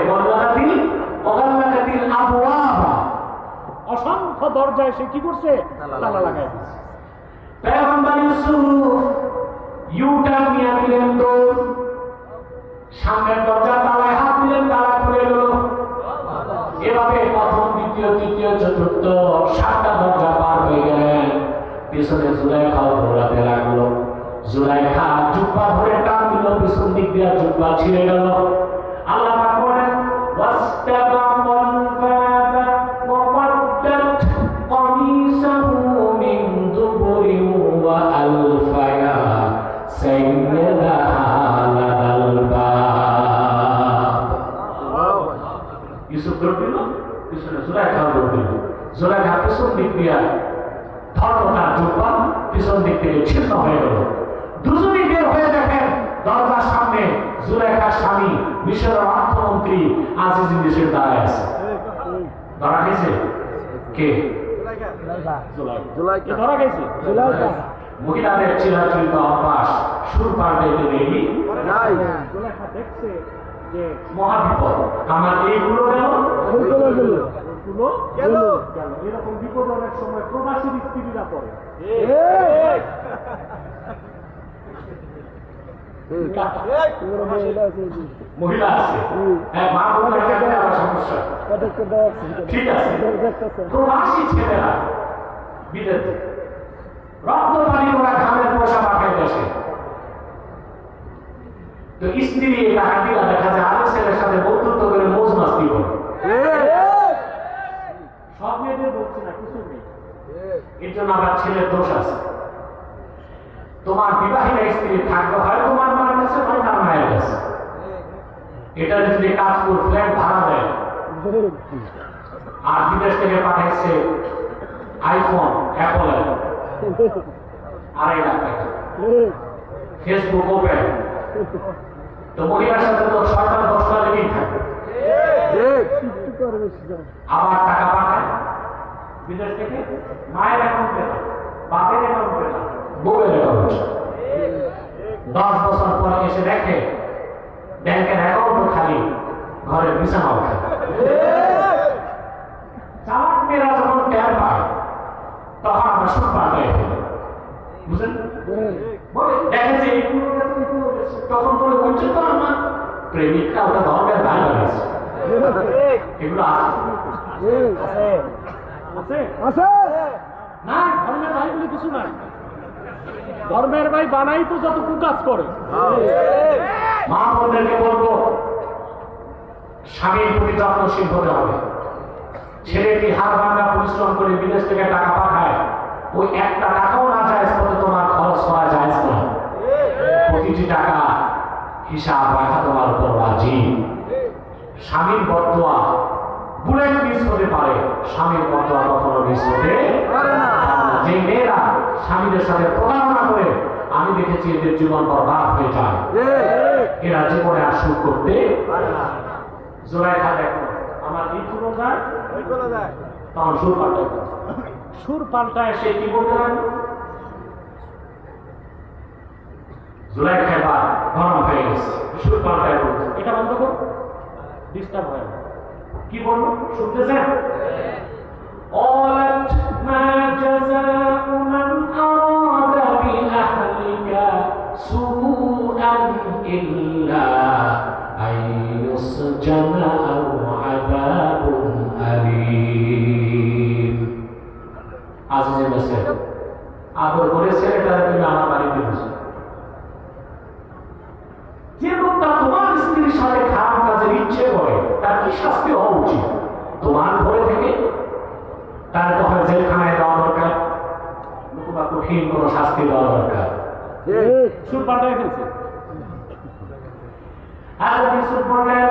ওয়াল্লাকাতিল আবওয়াবা। অসংখ্য দরজায় সে কি করছে? তালা লাগাই দিয়েছে। পয়গম্বর ইউসুফ ইউটার্ন নিয়ে দিলেন দৌড়, সামনের দরজা তালায় হাত দিলেন, তালা খুলে গেল। এভাবে প্রথম, দ্বিতীয়, তৃতীয়, চতুর্থ 7টা দরজা পার হয়ে গেলেন। পিছনে জুলাইখাও দৌড়াতে লাগলো। জুলাইখা জুব্বা ধরে টান দিল, পিছন দিক দিয়ে জুব্বা ছিঁড়ে গেল। আল্লাহ পাক বলেন, ওয়াস্তাবাকাল বাবা ওয়া ওয়াদ্দাত কামিসাহু মিন দুবুরিন ওয়া আলফায়া সাইয়্যিদাহা লাদাল বাব। ইউসুফ দৌড় দিল, পিছনে জুলাইখাও দৌড় দিল। জুলাইখা পিছন দিক দিয়ে ধর্মটা জুব্বা পিছন দিক থেকে ছিন্ন হয়ে গেল। দুজনই বের হয়ে দেখেন দরজার সামনে জুলাইখার স্বামী মিশরের অর্থমন্ত্রী আজিজ মিশর দাঁড়ায় আছে। ধরা গেছে কে? জুলাইখা ধরা গেছে। মহিলাদের চিরাচরিত অভ্যাস, সুর পাল্টাইতে দেরি নাই। জুলাইখা দেখছে যে মহাবিপদ, আমার এইগুলো গেল, ওইগুলো গেল। এরকম বিপদ অনেক সময় প্রবাসী স্ত্রীরা পড়ে। মহিলা আছে, হ্যাঁ, মা বোনের ক্ষেত্রে আবার সমস্যা। ঠিক আছে, প্রবাসী ছেলেরা বিদেশে রক্ত পানি করা ঘামের পয়সা পাঠায় দেশে, তো স্ত্রী টাকা দিলা দেখা যায় আরেক ছেলের সাথে বন্ধুত্ব করে মৌজ মাস্তি করে। সব মেয়েদের বলছি না, কিছু নেই। এর জন্য আবার ছেলের দোষ আছে। তোমার বিবাহিত স্ত্রী থাকতে হয় তোমার মায়ের কাছে, নয় তার মায়ের কাছে। এটা যদি কাজপুর ফ্ল্যাট ভাড়া দেয় আর বিদেশ থেকে পাঠাইছে আইফোন অ্যাপলের 2.5 লাখ টাকা, ফেসবুক ওপেন, তো মহিলার সাথে তো সরকার 10টা লেগেই থাকে। আবার টাকা পাঠায় বিদেশ থেকে, মায়ের অ্যাকাউন্টে না, বাপের অ্যাকাউন্টে না, বউয়ের অ্যাকাউন্টে। 10 বছর পর এসে দেখে ব্যাংকের অ্যাকাউন্টও খালি, ঘরের বিছানাও খালি। চালাক মেয়েরা যখন টের পায় তখন আমরা সুখ পাল্টাই ফেলে, বুঝলেন? বলে দেখে যে এইগুলো গেছে, এইগুলো গেছে, তখন বলে বলছে তো আমার প্রেমিকটা ওটা ধর্মের দায় বানিয়েছে। এগুলো আছে আছে আছে না, ধর্মের ভাই বলে কিছু নাই। ধর্মের ভাই বানাই তো যত কুকাজ করে। মা বোনদেরকে বলবো স্বামীর প্রতি যত্নশীল হতে হবে। ছেলেটি হাত ভাঙা পরিশ্রম করে বিদেশ থেকে টাকা পাঠায়, ওই একটা টাকাও না যায় পথে তোমার খরচ করা যায় না। প্রতিটি টাকা হিসাব রাখা তোমার উপর ওয়াজিব। স্বামীর বদদোয়া বুলেট মিস হতে পারে, স্বামীর বদদোয়া কখনো মিস হতে পারে না। যে মেয়েরা স্বামীদের সাথে প্রতারণা করে, আমি দেখেছি এদের জীবন বরবাদ হয়ে যায়, এরা জীবনে আর সুখ করতে পারে না। জোলাইখা দেখো আমার ইতুলো যায় তখন সুর পাল্টায়, সুর পাল্টায় সে কি বলতে পারে, জোলাইখা এবার গরম হয়ে গেছে, সুর পাল্টায় বলছে এটা বন্ধ করো, ডিস্টার্ব হয়। কি বলবো শুনতেছেন? قالت ما جزاء من أراد بأهلك سوءا إلا أن يسجن أو عذاب أليم। আজিজে মেসেজ আদর করে ছেলেটারে তুমি আমার বাড়িতে বসো। যে লোকটা তোমার স্ত্রীর সাথে খারাপ কাজের ইচ্ছে করে তার কি শাস্তি হওয়া উচিত? তোমার ঘরে থেকে তার তো হয় জেলখানায় দেওয়া দরকার, নতুবা কঠিন কোন শাস্তি দেওয়া দরকার। সুর পাল্টায় ফেলছে। আর সুর বললেন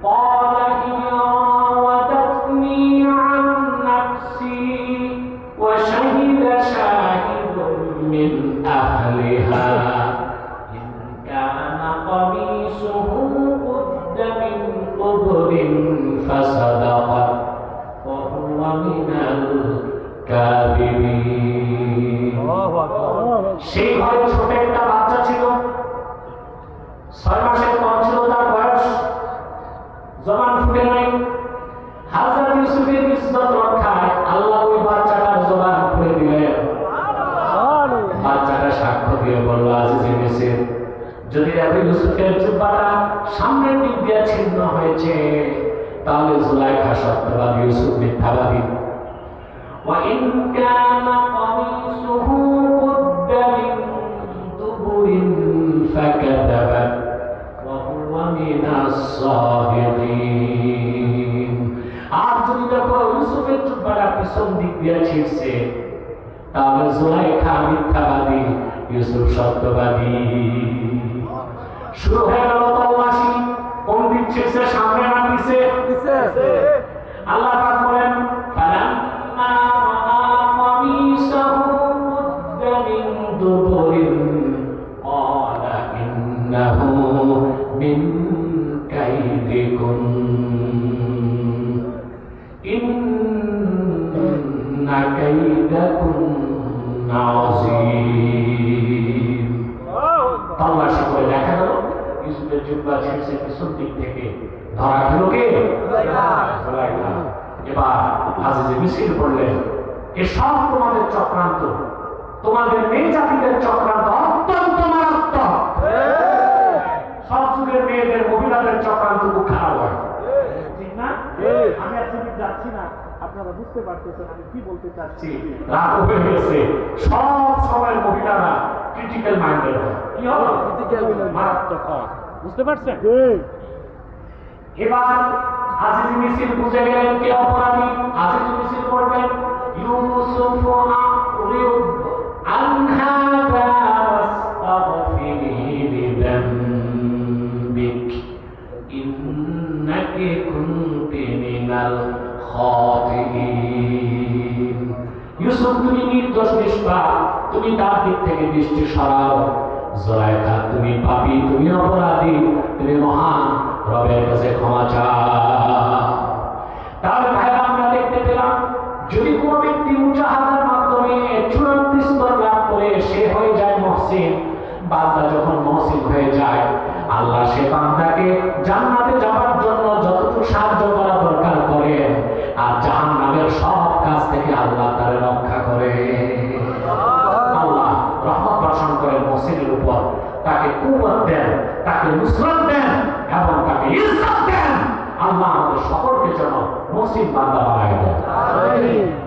قال هي راودتني عن نفسي وشهد شاهد من أهلها إن كان قميصه قد من قبل فصدقت وهو من الكاذبين। সেই ঘরে ছোট একটা বাচ্চা ছিল, 6 মাসের কম ছিল তার বয়স, জবান ফুটে নাই। হযরত ইউসুফের ইজ্জত রক্ষায় আল্লাহ ওই বাচ্চাটার জবান খুলে দিলেন। বাচ্চাটা সাক্ষ্য দিয়ে বলল, আজিজে মিসর, যদি দেখো ইউসুফের জুব্বাটা সামনের দিক দিয়ে ছিন্ন হয়েছে, তাহলে জুলাইখা সত্যবাদী, ইউসুফ মিথ্যাবাদী। وإن كان قميصه قد من دبر فكذبت وهو من الصادقين। আর যদি দেখো ইউসুফের জুব্বাটা পিছন দিক দিয়ে ছিঁড়ছে, তাহলে জুলাইখা মিথ্যাবাদী, ইউসুফ সত্যবাদী। শুরু হয়ে গেল তল্লাশি, কোন দিক ছিঁড়ছে, সামনে না পিছে? আল্লাহ পাক বলেন ফালাম্মা রাআ কামিসাহু কুদ্দা মিন দুবুরিন ক্বালা ইন্নাহু মিন কাইদিকুম ইন্না কাইদাকুম আযীম। তল্লাশি করে দেখা গেল ইউসুফের জুব্বা ছিঁড়ছে পিছন দিক থেকে, ধরা খেল কে? জুলাইখা। এবার আজিজে মিসর বললেন, এসব তোমাদের চক্রান্ত, তোমাদের মেয়ে জাতিদের চক্রান্ত, অত্যন্ত মারাত্মক। সব যুগের মেয়েদের, মহিলাদের চক্রান্ত খুব খারাপ হয়, ঠিক না? আমি আসলে যাচ্ছি না, আপনারা বুঝতে পারতেছেন আমি কি বলতে চাচ্ছি। রাত হয়ে গেছে, সব সময় মহিলারা ক্রিটিক্যাল মাইন্ডেড হয়। কি হলো? মারাত্মক হয়, বুঝতে পারছেন? এবার আজিজ মিসর বুঝে গেলেন কে অপরাধী। আজিজ মিসর বলবেন, ইউসুফ আরিদ আন হাযা ওয়াস্তাগফিরি লিযামবিক ইন্নাকি কুনতি মিনাল খাতিঈন। ইউসুফ, তুমি নির্দোষ নিষ্পাপ, তুমি তার দিক থেকে দৃষ্টি সরাও। জুলাইখা, তুমি পাপী, তুমি অপরাধী, তুমি মহান রবের কাছে ক্ষমা চাও। তার ভাইরা, আমরা দেখতে পেলাম যদি কোনো ব্যক্তি মুজাহাদার মাধ্যমে চূড়ান্ত স্তর লাভ করে সে হয়ে যায় মুহসিন, বান্দা যখন মুহসিন হয়ে যায়, আল্লাহ সে বান্দাকে জান্নাতে যাওয়ার জন্য যতটুকু সাহায্য করা দরকার করেন, আর জাহান্নামের সব কাজ থেকে আল্লাহ তারে রক্ষা করে। আল্লাহ রহমত বর্ষণ করেন মুহসিনের উপর, তাকে খুব আল্লাহ আমাদের সকলকে যেন মুসলিম বান্দা বানায় দেন।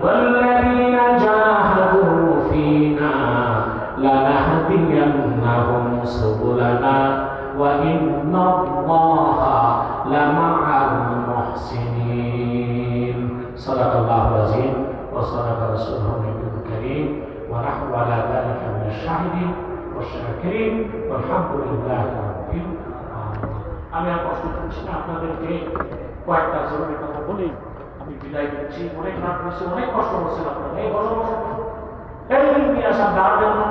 والذين جاهدوا فينا لنهدينهم سبلنا وإن الله لمع المحسنين. صدق الله العظيم وصدق رسوله النبي الكريم ونحن على ذلك من الشاهدين والشاكرين والحمد لله رب العالمين. আমি আর কষ্ট করছি না, আপনাদেরকে কয়েকটা জরুরি কথা বলি আমি বিদায় দিচ্ছি। অনেক রাত বসে অনেক কষ্ট করছেন আপনারা, এই বসে বসে এই নিয়ে আসা দাঁড়াবেন না।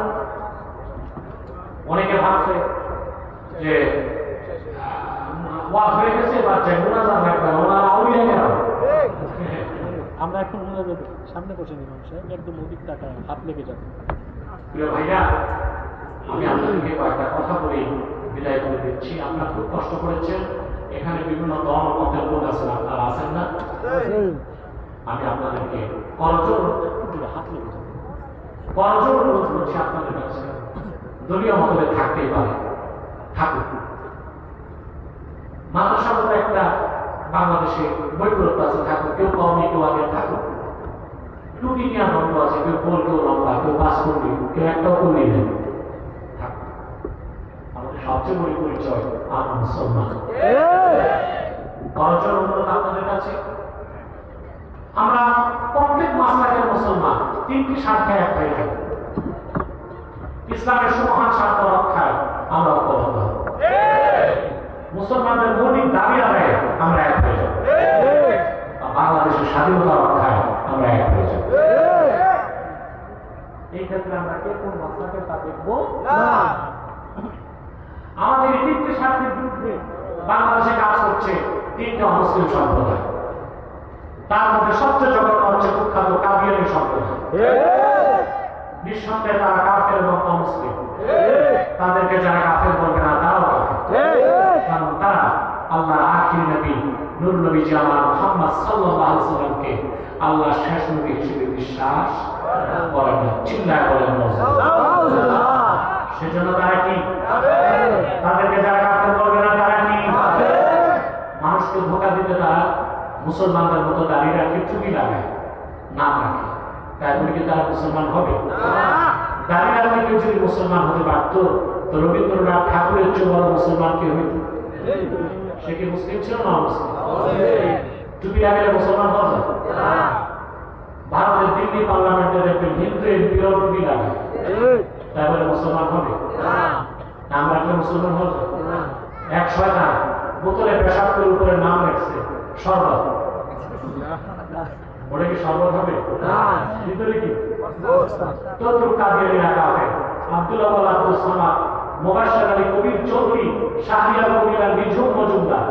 অনেকে ভাবছে যে ওয়াজ হয়ে গেছে বা যে মোনাজাত লাগবে ওনারা আউলিয়া কেন। আমরা এখন মোনাজাত সামনে বসে নিলাম সাহেব, একদম অধিক টাকা হাত লেগে যাবে। প্রিয় ভাইরা, আমি আপনাদেরকে কয়েকটা কথা বলি বিদায় করে দিচ্ছি। আপনারা খুব কষ্ট করেছেন, এখানে বিভিন্ন দল মতের লোক আছেন, আপনারা আছেন না। আমি আপনাদেরকে করজোর হাত লেগে যাবে, অনুরোধ করছি আপনাদের কাছে, দলীয় মতভেদ থাকতেই পারে, থাকুক। মাদ্রাসার মতো একটা বাংলাদেশে বৈপরীত্য আছে, থাকুক। কেউ কমই কেউ আগে থাকুক। টুটি নিয়ে দ্বন্দ্ব আছে, কেউ গোল কেউ লম্বা, কেউ পাঁচ করবি, কেউ একটাও করবি নেই, থাকুক। আমাদের সবচেয়ে বড় পরিচয় আমরা মুসলমান। করজোর অনুরোধ আপনাদের কাছে, আমরা প্রত্যেক মাসলাকের মুসলমান, তিনটি স্বার্থে এক হয়ে যাই। ইসলামের সুমহান স্বার্থ রক্ষায় আমরা ঐক্যবদ্ধ হব। মুসলমানদের মৌলিক দাবি আদায়ে আমরা এক হয়ে যাব। বাংলাদেশের স্বাধীনতা রক্ষায় আমরা এক হয়ে যাব। এই ক্ষেত্রে আমরা কে কোন মাসলাকের তা দেখব না। আমাদের এই তিনটি স্বার্থের বিরুদ্ধে বাংলাদেশে কাজ করছে তিনটা অমুসলিম সম্প্রদায়। তার মধ্যে সবচেয়ে জঘন্য হচ্ছে কুখ্যাত কাদিয়ানী সম্প্রদায়। নিঃসন্দেহে তারা কাফের এবং অমুসলিম। তাদেরকে যারা কাফের বলবে না তারাও কাফের, কারণ তারা আল্লাহর আখির নবী নূর নবী জামাল মুহাম্মদ সাল্লাল্লাহু আলাইহি ওয়াসাল্লামকে আল্লাহর শেষ নবী হিসেবে বিশ্বাস করে না। চিল্লায় বলেন নাউজুবিল্লাহ। সেজন্য তারা কি? তাদেরকে যারা কাফের বলবে না তারা কি? মানুষকে ধোঁকা দিতে তারা মুসলমানদের মতো দাঁড়িয়ে রাখে, চুপি লাগায়, নাম রাখে। তাই বলে কি তারা মুসলমান হবে? দাঁড়িয়ে রাখলে কেউ যদি মুসলমান হতে পারত, তো রবীন্দ্রনাথ ঠাকুরের চেয়ে বড় মুসলমান কে হইত? সে কি মুসলিম ছিল না মুসলিম? চুপি লাগালে মুসলমান হওয়া যায়? ভারতের দিল্লি পার্লামেন্টে দেখবেন হিন্দু এমপিও টুপি লাগায়, তাই বলে মুসলমান হবে? নাম রাখলে মুসলমান হওয়া যায়? এক শয়তান বোতলে পেশাব করে উপরে নাম রাখছে শরবত, ওটা কি শরবত হবে? ভিতরে কি তদ্রুপ কাদিয়ানীরা কাফের। আব্দুল্লাহ ওয়াল আব্দুল সামাদ, মুবাশশির আলী কবির চৌধুরী, শাহরিয়ার কবিরা নিঝুম মজুমদার,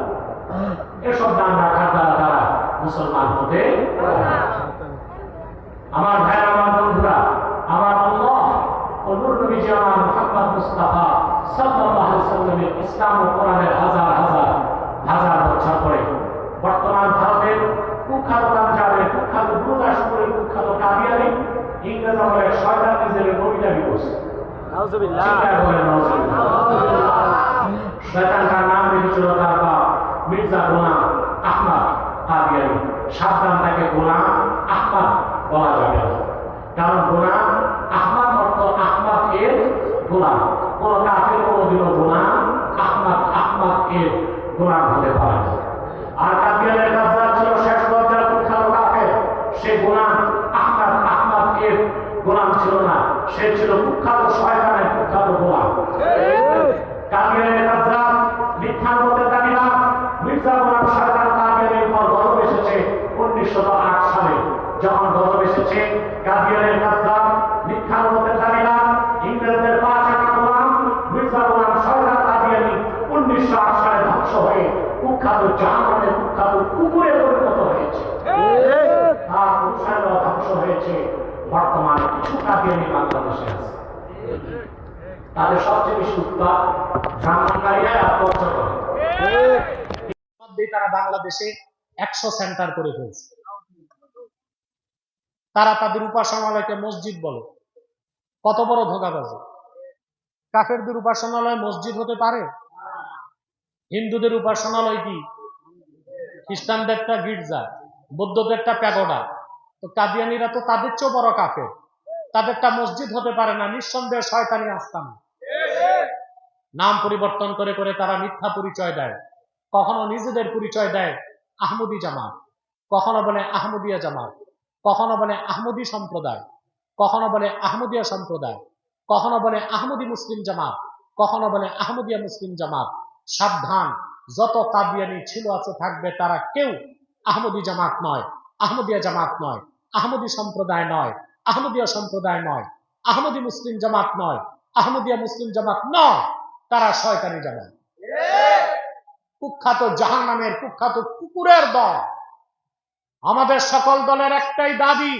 এসব নাম রাখার দ্বারা তারা মুসলমান হতে পারে না। আমার ভাইরা, আমার বন্ধুরা, আমার আল্লাহ ও নূর নবী জামাল মুহাম্মদ মুস্তাফা সাল্লাল্লাহু আলাইহি ওয়াসাল্লামের ইসলাম ও কোরআনের হাজার হাজার হাজার বছর পরে বর্তমান ভারতের কুখ্যাত পাঞ্জাবের কুখ্যাত গুরুদাসপুরের কুখ্যাত কাদিয়ানী ইংরেজ আমলের শয়তান নিজের কবিতাবি করছে। শয়তানটার নাম রেখেছিল তার বাপ মির্জা গোলাম আহমদ কাদিয়ানী। সাবধান, তাকে গোলাম আহমদ বলা যাবে না, কারণ গোলাম আহমদ অর্থ আহমদ এর গোলাম। কোন কাফের কোনদিনও গোলাম আহমদ এর গোলাম হতে পারে না। আর কাদিয়ানের কাজদার ছিল শেষ পর্যায়ের কুখ্যাত কাফের, সে গোলাম আহমদ এর গোলাম ছিল না, সে ছিল কুখ্যাত শয়তানের কুখ্যাত গোলাম। কাদিয়ানের কাজদার মিথ্যার মধ্যে দাঁড়িয়ে মির্জা গোলাম শয়তান কাদিয়ানের পর গজব এসেছে 1908 সালে। যখন গজব এসেছে, কাদিয়ানের কাজদার মিথ্যার মধ্যে দাঁড়িয়ে ইংরেজদের 5 আনা গোলাম মির্জা গোলাম শয়তান কাদিয়ানী 1908 সালে ধ্বংস হয়ে কুখ্যাত জাহান্নামের কুখ্যাত কুকুরে পরিণত হয়েছে। তার অনুসারীরা ধ্বংস হয়েছে। বর্তমানে কিছু কাদিয়ানী বাংলাদেশে আছে, তাদের সবচেয়ে বেশি উৎপাদ ব্রাহ্মণকারীরা আত্মহত্যা করে। তারা বাংলাদেশে 100 সেন্টার করে ফেলছে। তারা তাদের উপাসনালয়কে মসজিদ বলে। কত বড় ধোঁকাবাজি! কাফেরদের উপাসনালয় মসজিদ হতে পারে? হিন্দুদের উপাসনালয় কি? খ্রিস্টানদেরটা গির্জা, বৌদ্ধদেরটা প্যাগোডা। তো কাদিয়ানিরা তো তাদের চেয়েও বড় কাফের, তাদেরটা মসজিদ হতে পারে না, নিঃসন্দেহে শয়তানি আস্তানা। নাম পরিবর্তন করে করে তারা মিথ্যা পরিচয় দেয়। কখনো নিজেদের পরিচয় দেয় আহমদি জামাত, কখনো বলে আহমদিয়া জামাত, কখনো বলে আহমদি সম্প্রদায়, কখনো বলে আহমদিয়া সম্প্রদায়, কখনো বলে আহমদি মুসলিম জামাত, কখনো বলে আহমদিয়া মুসলিম জামাত। সাবধান, যত কাদিয়ানি ছিল আছে থাকবে, তারা কেউ আহমদি জামাত নয়, আহমদিয়া জামাত নয়, আহমদি সম্প্রদায় নয়, আহমদিয়া সম্প্রদায় নয়, আহমদি মুসলিম জামাত নয়, আহমদিয়া মুসলিম জামাত নয়, তারা শয়তানি জামাত, কুখ্যাত জাহান্নামের কুখ্যাত কুকুরের দল। আমাদের সকল দলের একটাই দাবি,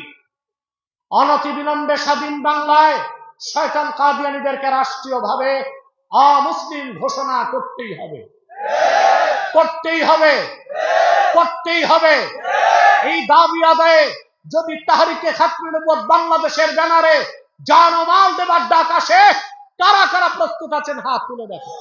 অনতিবিলম্বে স্বাধীন বাংলায় শয়তান কাদিয়ানীদেরকে রাষ্ট্রীয়ভাবে অমুসলিম ঘোষণা করতেই হবে, করতেই হবে, করতেই হবে। এই দাবি আদায়ে যদি তাহরিকে খাতরে নবুয়ত বাংলাদেশের ব্যানারে জান ও মাল দেবার ডাক আসে, কারা কারা প্রস্তুত আছেন হাত তুলে দেখেন।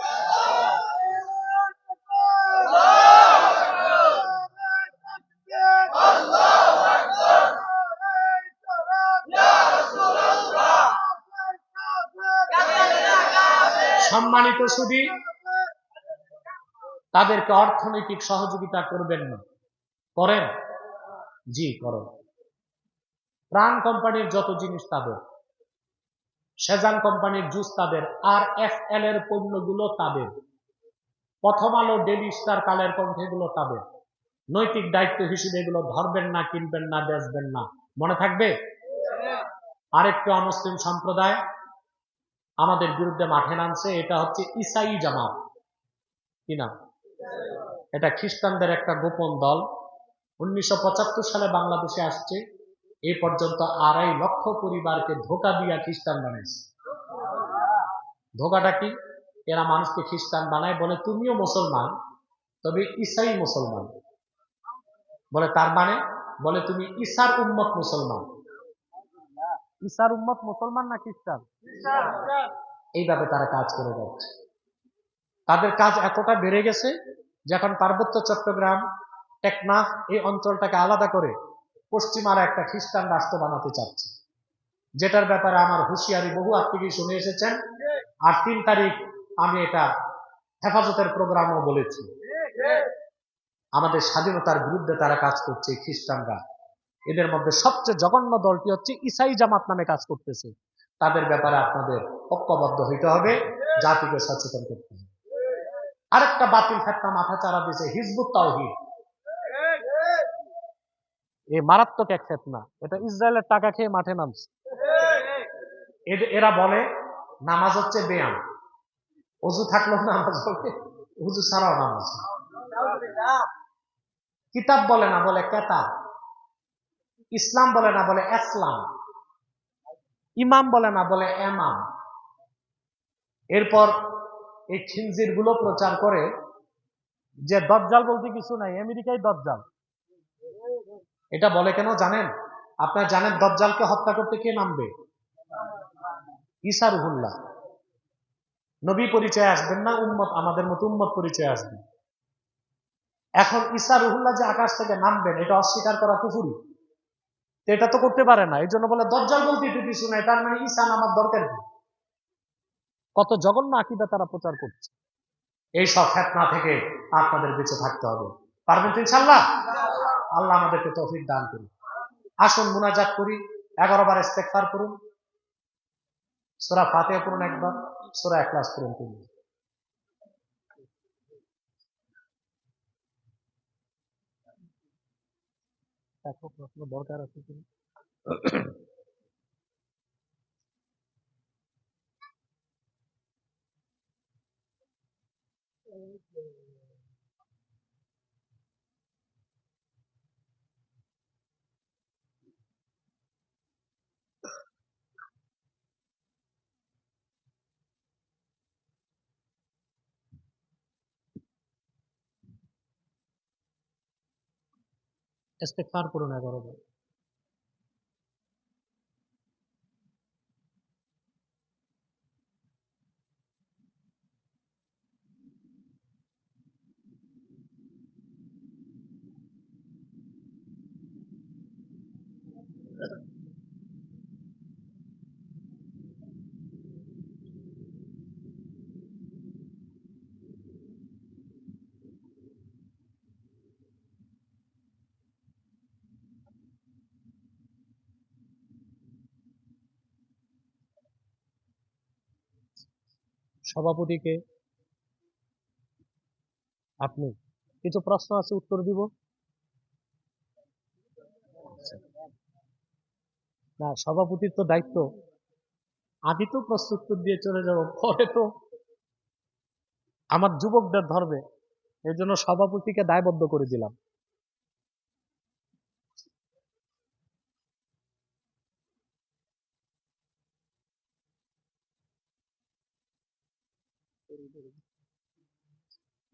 সম্মানিত সুধী, তাদেরকে অর্থনৈতিক সহযোগিতা করবেন না, করেন? জি করেন। প্রাণ কোম্পানির যত জিনিস তাদের, সেজান কোম্পানির জুস তাদের, আর এফএল এর পণ্যগুলো তাদের, প্রথম আলো, ডেলি স্টার, কালের কণ্ঠ এগুলো তাদের। নৈতিক দায়িত্ব হিসেবে এগুলো ধরবেন না, কিনবেন না, বেচবেন না, মনে থাকবে। আরেকটি অমুসলিম সম্প্রদায় আমাদের বিরুদ্ধে মাঠে নামছে, এটা হচ্ছে ইসাই জামাত। কি নাম? এটা খ্রিস্টানদের একটা গোপন দল। 1975 সালে বাংলাদেশে আসছে, এই পর্যন্ত 2.5 লক্ষ পরিবারকে ধোঁকা দিয়া খ্রিস্টান বানাইছে। ধোঁকাটা কি? এরা মানুষকে খ্রিস্টান বানায়, বলে তুমিও মুসলমান, তবে ইসাই মুসলমান। বলে তার মানে, বলে তুমি ঈসার উম্মত মুসলমান। ঈসার উম্মত মুসলমান না খ্রিস্টান? এইভাবে তারা কাজ করে যাচ্ছে। তাদের কাজ এতটা বেড়ে গেছে যে এখন পার্বত্য চট্টগ্রাম, টেকনাফ এই অঞ্চলটাকে আলাদা করে পশ্চিমারা একটা খ্রিস্টান রাষ্ট্র বানাতে চাচ্ছে, যেটার ব্যাপারে আমার হুঁশিয়ারি বহু আত্মীয় শুনে এসেছেন। আর 3 তারিখ আমি এটা হেফাজতের প্রোগ্রামও বলেছি। আমাদের স্বাধীনতার বিরুদ্ধে তারা কাজ করছে খ্রিস্টানরা। এদের মধ্যে সবচেয়ে জঘন্য দলটি হচ্ছে ইসাই জামাত নামে কাজ করতেছে। তাদের ব্যাপারে আপনাদের ঐক্যবদ্ধ হইতে হবে, জাতিকে সচেতন করতে হবে। আরেকটা বাতিল ফেতনা মাথা চারা দিয়েছে হিজবুত তাওহীদ। এই মারাত্মক এক ফেতনা, এটা ইসরায়েলের টাকা খেয়ে মাঠে নামছে। এরা বলে নামাজ হচ্ছে ব্যায়াম, ওযু থাকলেও নামাজ হবে, ওযু ছাড়াও নামাজ। কিতাব বলে না, বলে কেতাব। ইসলাম বলে না, বলে ইসলাম। ইমাম বলে না, বলে এমাম। এরপর এই খিনজির গুলো প্রচার করে যে দজ্জাল বলতে কিছু নাই, আমেরিকায় দজ্জাল। এটা বলে কেন জানেন? আপনারা জানেন দজ্জালকে হত্যা করতে কে নামবে? ঈসা রুহুল্লাহ। নবী পরিচয় আসবেন না, উম্মত, আমাদের মতো উম্মত পরিচয় আসবে। এখন ঈসা রুহুল্লাহ যে আকাশ থেকে নামবেন, এটা অস্বীকার করা কুফরি। এটা তো করতে পারে না, এই জন্য বলে দজ্জাল বলতে কিছু নাই, তার মানে ঈসা নামার দরকার কি? কত জঘন্য আকীদা তারা প্রচার করছে। এই সব ফিতনা থেকে আপনাদের বেঁচে থাকতে হবে। পারবেন তো ইনশাআল্লাহ? আল্লাহ আমাদেরকে তৌফিক দান করুন। আসুন মুনাজাত করি, 11 বার ইস্তেগফার করুন, সূরা ফাতিহা পড়ুন একবার, সূরা ইখলাস পড়ুন 3 বার। দেখো প্রশ্ন দরকার আছে কিনা। ইস্তেগফার করুন 11 বার। সভাপতিকে আপনি কিছু প্রশ্ন আছে উত্তর দিব না সভাপতির তো দায়িত্ব আমি তো প্রশ্ন উত্তর দিয়ে চলে যাব পরে তো আমার যুবকদের ধরবে এই জন্য সভাপতিকে দায়বদ্ধ করে দিলাম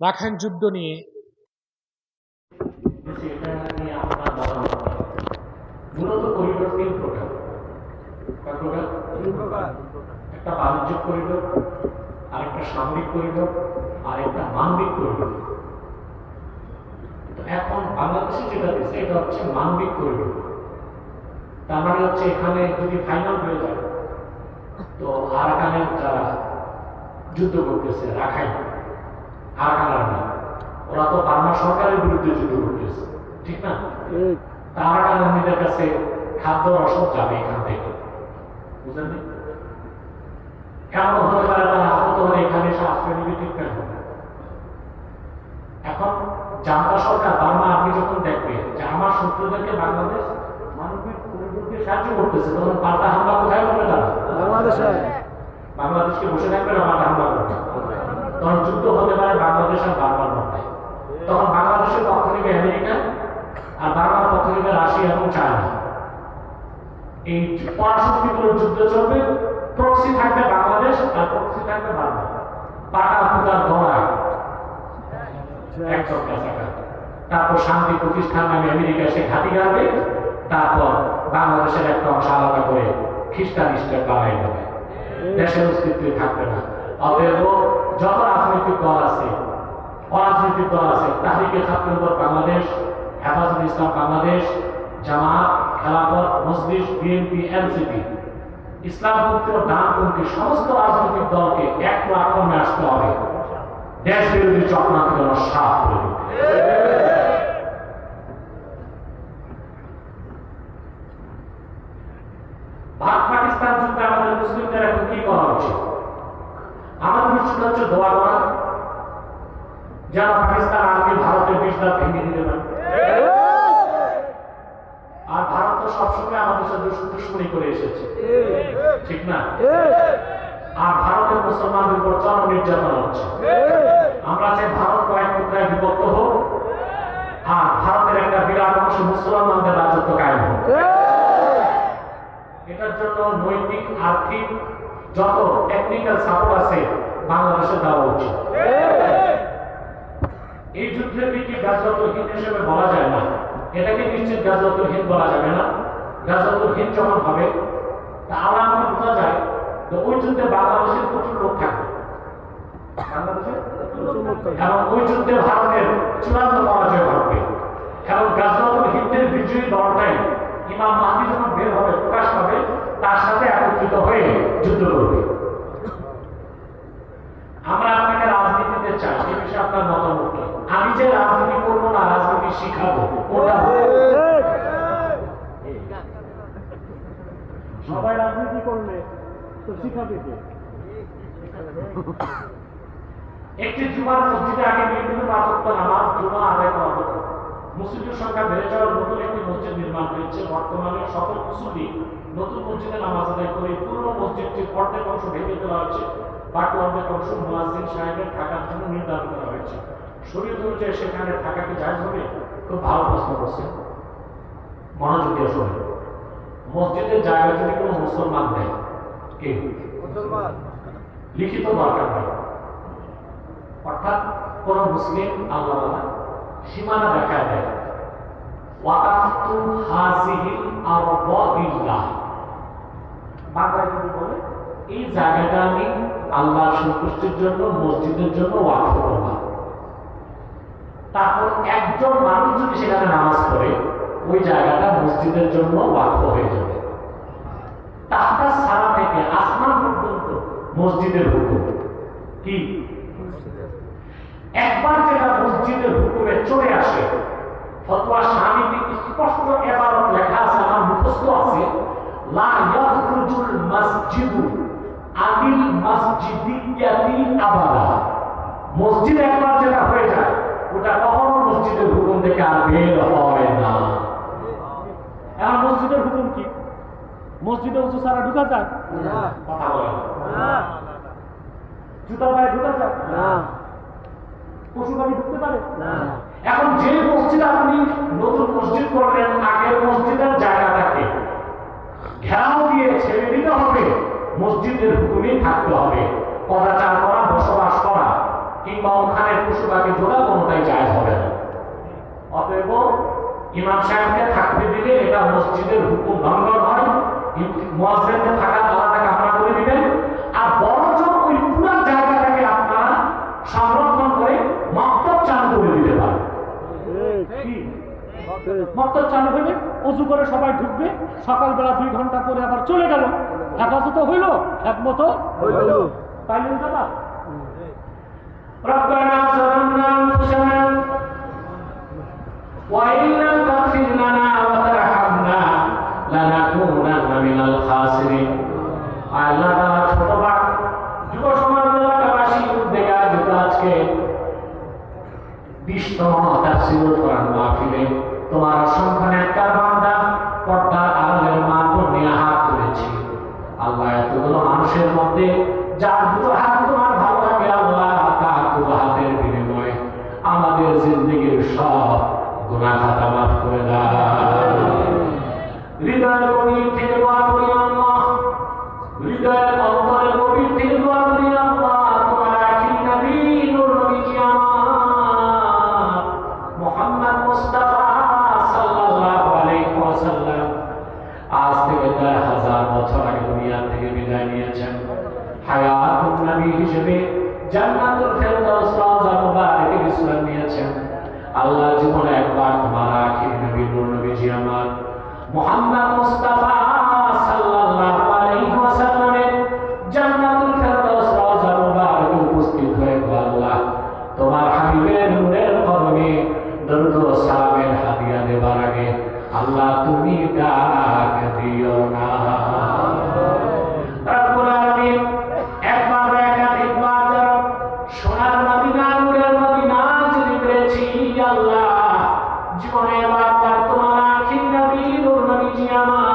রাখাইন যুদ্ধ নিয়ে সেটা নিয়ে আপনার মতামত মূলত করিডোর তিন প্রকার একটা বাণিজ্যিক করিডোর আরেকটা সামরিক করিডোর আর একটা মানবিক করিডোর তো এখন বাংলাদেশে যেটা দিচ্ছে এটা হচ্ছে মানবিক করিডোর তার মানে হচ্ছে এখানে যদি ফাইনাল হয়ে যায় তো আরাকানের যারা যুদ্ধ করতেছে রাখাইন আরাকান আর্মি ওরা তো বার্মা সরকারের বিরুদ্ধে যুদ্ধ করতেছে ঠিক না আরাকান আর্মিদের কাছে খাদ্য রসদ যাবে এখান থেকে বুঝলেন কেমন হতে পারে তারা আহত হলে এখানে এসে আশ্রয় নিবে ঠিক কেন এখন জাম্বা সরকার বার্মা আর্মি যখন দেখবে যে আমার শত্রুদেরকে বাংলাদেশ মানবিক করিডোরকে সাহায্য করতেছে তখন পাল্টা হামলা কোথায় করবে তারা বাংলাদেশকে বসে থাকবে না পাল্টা হামলা করবে তখন যুদ্ধ হতে পারে বাংলাদেশ আর বার্মার মধ্যে তখন বাংলাদেশের পক্ষ নেবে আমেরিকা আর বার্মার পক্ষ নেবে রাশিয়া এবং চায়না এই পরাশক্তিগুলোর যুদ্ধ চলবে প্রক্সি থাকবে বাংলাদেশ আর প্রক্সি থাকবে বার্মা পাটা পুতার গড়ায় একদম কাছাকাছি তারপর শান্তি প্রতিষ্ঠান নামে আমেরিকা সে ঘাঁটি গাড়বে তারপর বাংলাদেশের একটা অংশ আলাদা করে খ্রিস্টান স্টেট বানাই দেবে দেশের অস্তিত্বই থাকবে না অতএব যত রাজনৈতিক দল আছে অরাজনৈতিক দল আছে তাহরিকে ছাত্রদল বাংলাদেশ হেফাজত ইসলাম বাংলাদেশ জামাত খেলাফত মজলিস বিএনপি এনসিপি ইসলামপন্থী ও ডানপন্থী সমস্ত রাজনৈতিক দলকে এক প্ল্যাটফর্মে আসতে হবে দেশ বিরোধী চক্রান্ত সাফ করে দিতে ভারত পাকিস্তান যুদ্ধে আমাদের মুসলিমদের এখন কি করা উচিত আমাদের উচিত হচ্ছে দোয়া করা যেন পাকিস্তান আর্মি ভারতের বিশদার ভেঙে দিতে পারে আর ভারত তো সবসময় আমাদের সাথে দুশ্মনী করে এসেছে ঠিক না আর ভারতের মুসলমানদের উপর চরম নির্যাতন হচ্ছে আমরা চাই ভারত কয়েক টুকরায় বিভক্ত হোক আর ভারতের একটা বিরাট অংশ মুসলমানদের রাজত্ব কায়েম হোক এটার জন্য নৈতিক আর্থিক যত টেকনিক্যাল সাপোর্ট আছে বাংলাদেশে দেওয়া উচিত এই যুদ্ধের দিকে গাজওয়াতুল হিন্দ হিসেবে বলা যায় না এটাকে নিশ্চিত গাজওয়াতুল হিন্দ বলা যাবে না গাজওয়াতুল হিন্দ যখন হবে তা আলামত বোঝা যায় যে ওই যুদ্ধে বাংলাদেশের প্রচুর লোক থাকবে এবং ওই যুদ্ধে ভারতের চূড়ান্ত পরাজয় ঘটবে এবং গাজওয়াতুল হিন্দের বিজয়ী দলটাই ইমাম মাহদী যখন বের হবে প্রকাশ পাবে তার সাথে একত্রিত হয়ে যুদ্ধ করবে আমরা আপনাকে রাজনীতিতে চাই এই বিষয়ে আপনার মতামত কি আমি যে রাজনীতি করবো না রাজনীতি শিখাবো কোনটা সবাই রাজনীতি করলে তো শিখাবে কে একটি জুমার মসজিদে আগে বিভিন্ন পাঁচক্ত নামাজ জুমা আদায় করা হতো মুসলিমের সংখ্যা বেড়ে যাওয়ার নতুন একটি মসজিদ নির্মাণ হয়েছে বর্তমানে সকল মুসল্লি নতুন মসজিদে নামাজ আদায় করে পুরনো মসজিদটির অর্ধেক অংশ ভেঙে দেওয়া হয়েছে বাকি অর্ধেক অংশ মুয়াজ্জিন সাহেবের থাকার জন্য নির্ধারণ করা হয়েছে শরীয়ত অনুযায়ী সেখানে থাকা কি জায়েজ হবে খুব ভালো প্রশ্ন করছে মনোযোগ দিয়ে শুনে মসজিদের জায়গা যদি কোনো মুসলমান দেয় কে লিখিত দরকার নেই অর্থাৎ কোন মুসলিম আল্লাহ সীমানা দেখা দেয় ওয়াকাফতু হাযিহিল আরদা লিল্লাহ বাংলায় যদি বলে এই জায়গাটা আমি আল্লাহর সন্তুষ্টির জন্য মসজিদের জন্য ওয়াকফ করলাম তারপর একজন মানুষ যদি সেখানে নামাজ পড়ে ওই জায়গাটা মসজিদ মসজিদের জন্য ওয়াকফ হয়ে যাবে। তাহতা সারা থেকে আসমান পর্যন্ত মসজিদের হুকুম কি? একবার যেটা মসজিদের হুকুমে চলে আসে, ফতোয়া শামিতে স্পষ্ট ইবারত লেখা আছে, আমার মুখস্থ আছে, লা ইয়াখরুজুল মাসজিদু আনিল মাসজিদিয়াতি আবাদা। মসজিদ একবার যেটা হয়ে যায়, ওটা কখনো মসজিদের হুকুম থেকে আর বের হয় না। এখন মসজিদের হুকুম কি? মসজিদে উঁচু ছাড়া ঢুকা যায়? কথা বলেন। জুতা পায়ে ঢুকা যায়? পশু পাখি ঢুকতে পারে? এখন যে মসজিদ আপনি নতুন মসজিদ করবেন, আগের মসজিদের জায়গাটাকে ঘেরাও দিয়ে ছেড়ে দিতে হবে, মসজিদের হুকুমই থাকতে হবে। কদাচার করা, বসবাস করা কিংবা ওখানে পশু পাখি জোড়া কোনোটাই জায়েজ হবে না। অতএব ইমাম সাহেবকে থাকতে দিলে এটা মসজিদের হুকুম লঙ্ঘন হয়। মুয়াজ্জিনকে থাকার আলাদা কামরা করে দিবেন, আর বরঞ্চ ওই পুরো জায়গাটাকে আপনারা সংরক্ষণ করে মক্তব চালু করে দিতে পারেন। কি মক্তব চালু হইলে অজু করে সবাই ঢুকবে, সকালবেলা 2 ঘন্টা পরে আবার চলে গেল, হেফাজত হইল, একমত হইল, তাইলে যাবা। ربنا ظلمنا أنفسنا وإن لم تغفر لنا وترحمنا لنكونن من الخاسرين। আল্লাহ তাআলা ছোট ভাগ যুব সমাজ এলাকাবাসী উদ্যোগে আয়োজিত আজকে 20তম তাফসীরুল কোরআন মাহফিলে তোমার অসংখ্য নেককার বান্দা পর্দার আড়ালের মা বোন নিয়ে হাত তুলেছি। আল্লাহ এতগুলো মানুষের মধ্যে যার দুটো হাত তোমার ভালো লাগে আল্লাহ, তার দুটো হাতের বিনিময়ে আমাদের জিন্দেগির সব গুনাহ খাতা মাফ করে দাও। হৃদয়ের গভীর থেকে দোয়া করি আল্লাহ, হৃদয়ের অন্তরের গভীর থেকে দোয়া করি আল্লাহ, তোমার আখির নবী নূর নবীজি আমার মুহাম্মদ মুস্তাফা সাল্লাল্লাহু আলাইহি ওয়াসাল্লাম আজ থেকে 1000 বছর আগে দুনিয়া থেকে বিদায় নিয়েছেন। হায়াতুন নবী হিসেবে জান্নাতুল ফেরদাউস রওজা মুবারকে বিশ্রাম নিয়েছেন। আল্লাহ জীবনে একবার তোমার আখির নবী নূর নবীজি আমার মুহাম্মদ মুস্তাফা সাল্লাল্লাহু আলাইহি ওয়াসাল্লামের জান্নাতুল ফেরদাউস রওজা মুবারকে উপস্থিত হয়ে আল্লাহ তোমার হাবিবের নূরের কদমে দরুদ ও সালামের হাদিয়া দেবার আগে আল্লাহ তুমি ডাক দিও না। রব্বুল আলামিন একবার একাধিকবার যারা সোনার মদিনা নূরের মদিনা যদি পেয়েছি আল্লাহ জীবনে বারবার তোমার আখির নবী নূর নবীজি আমার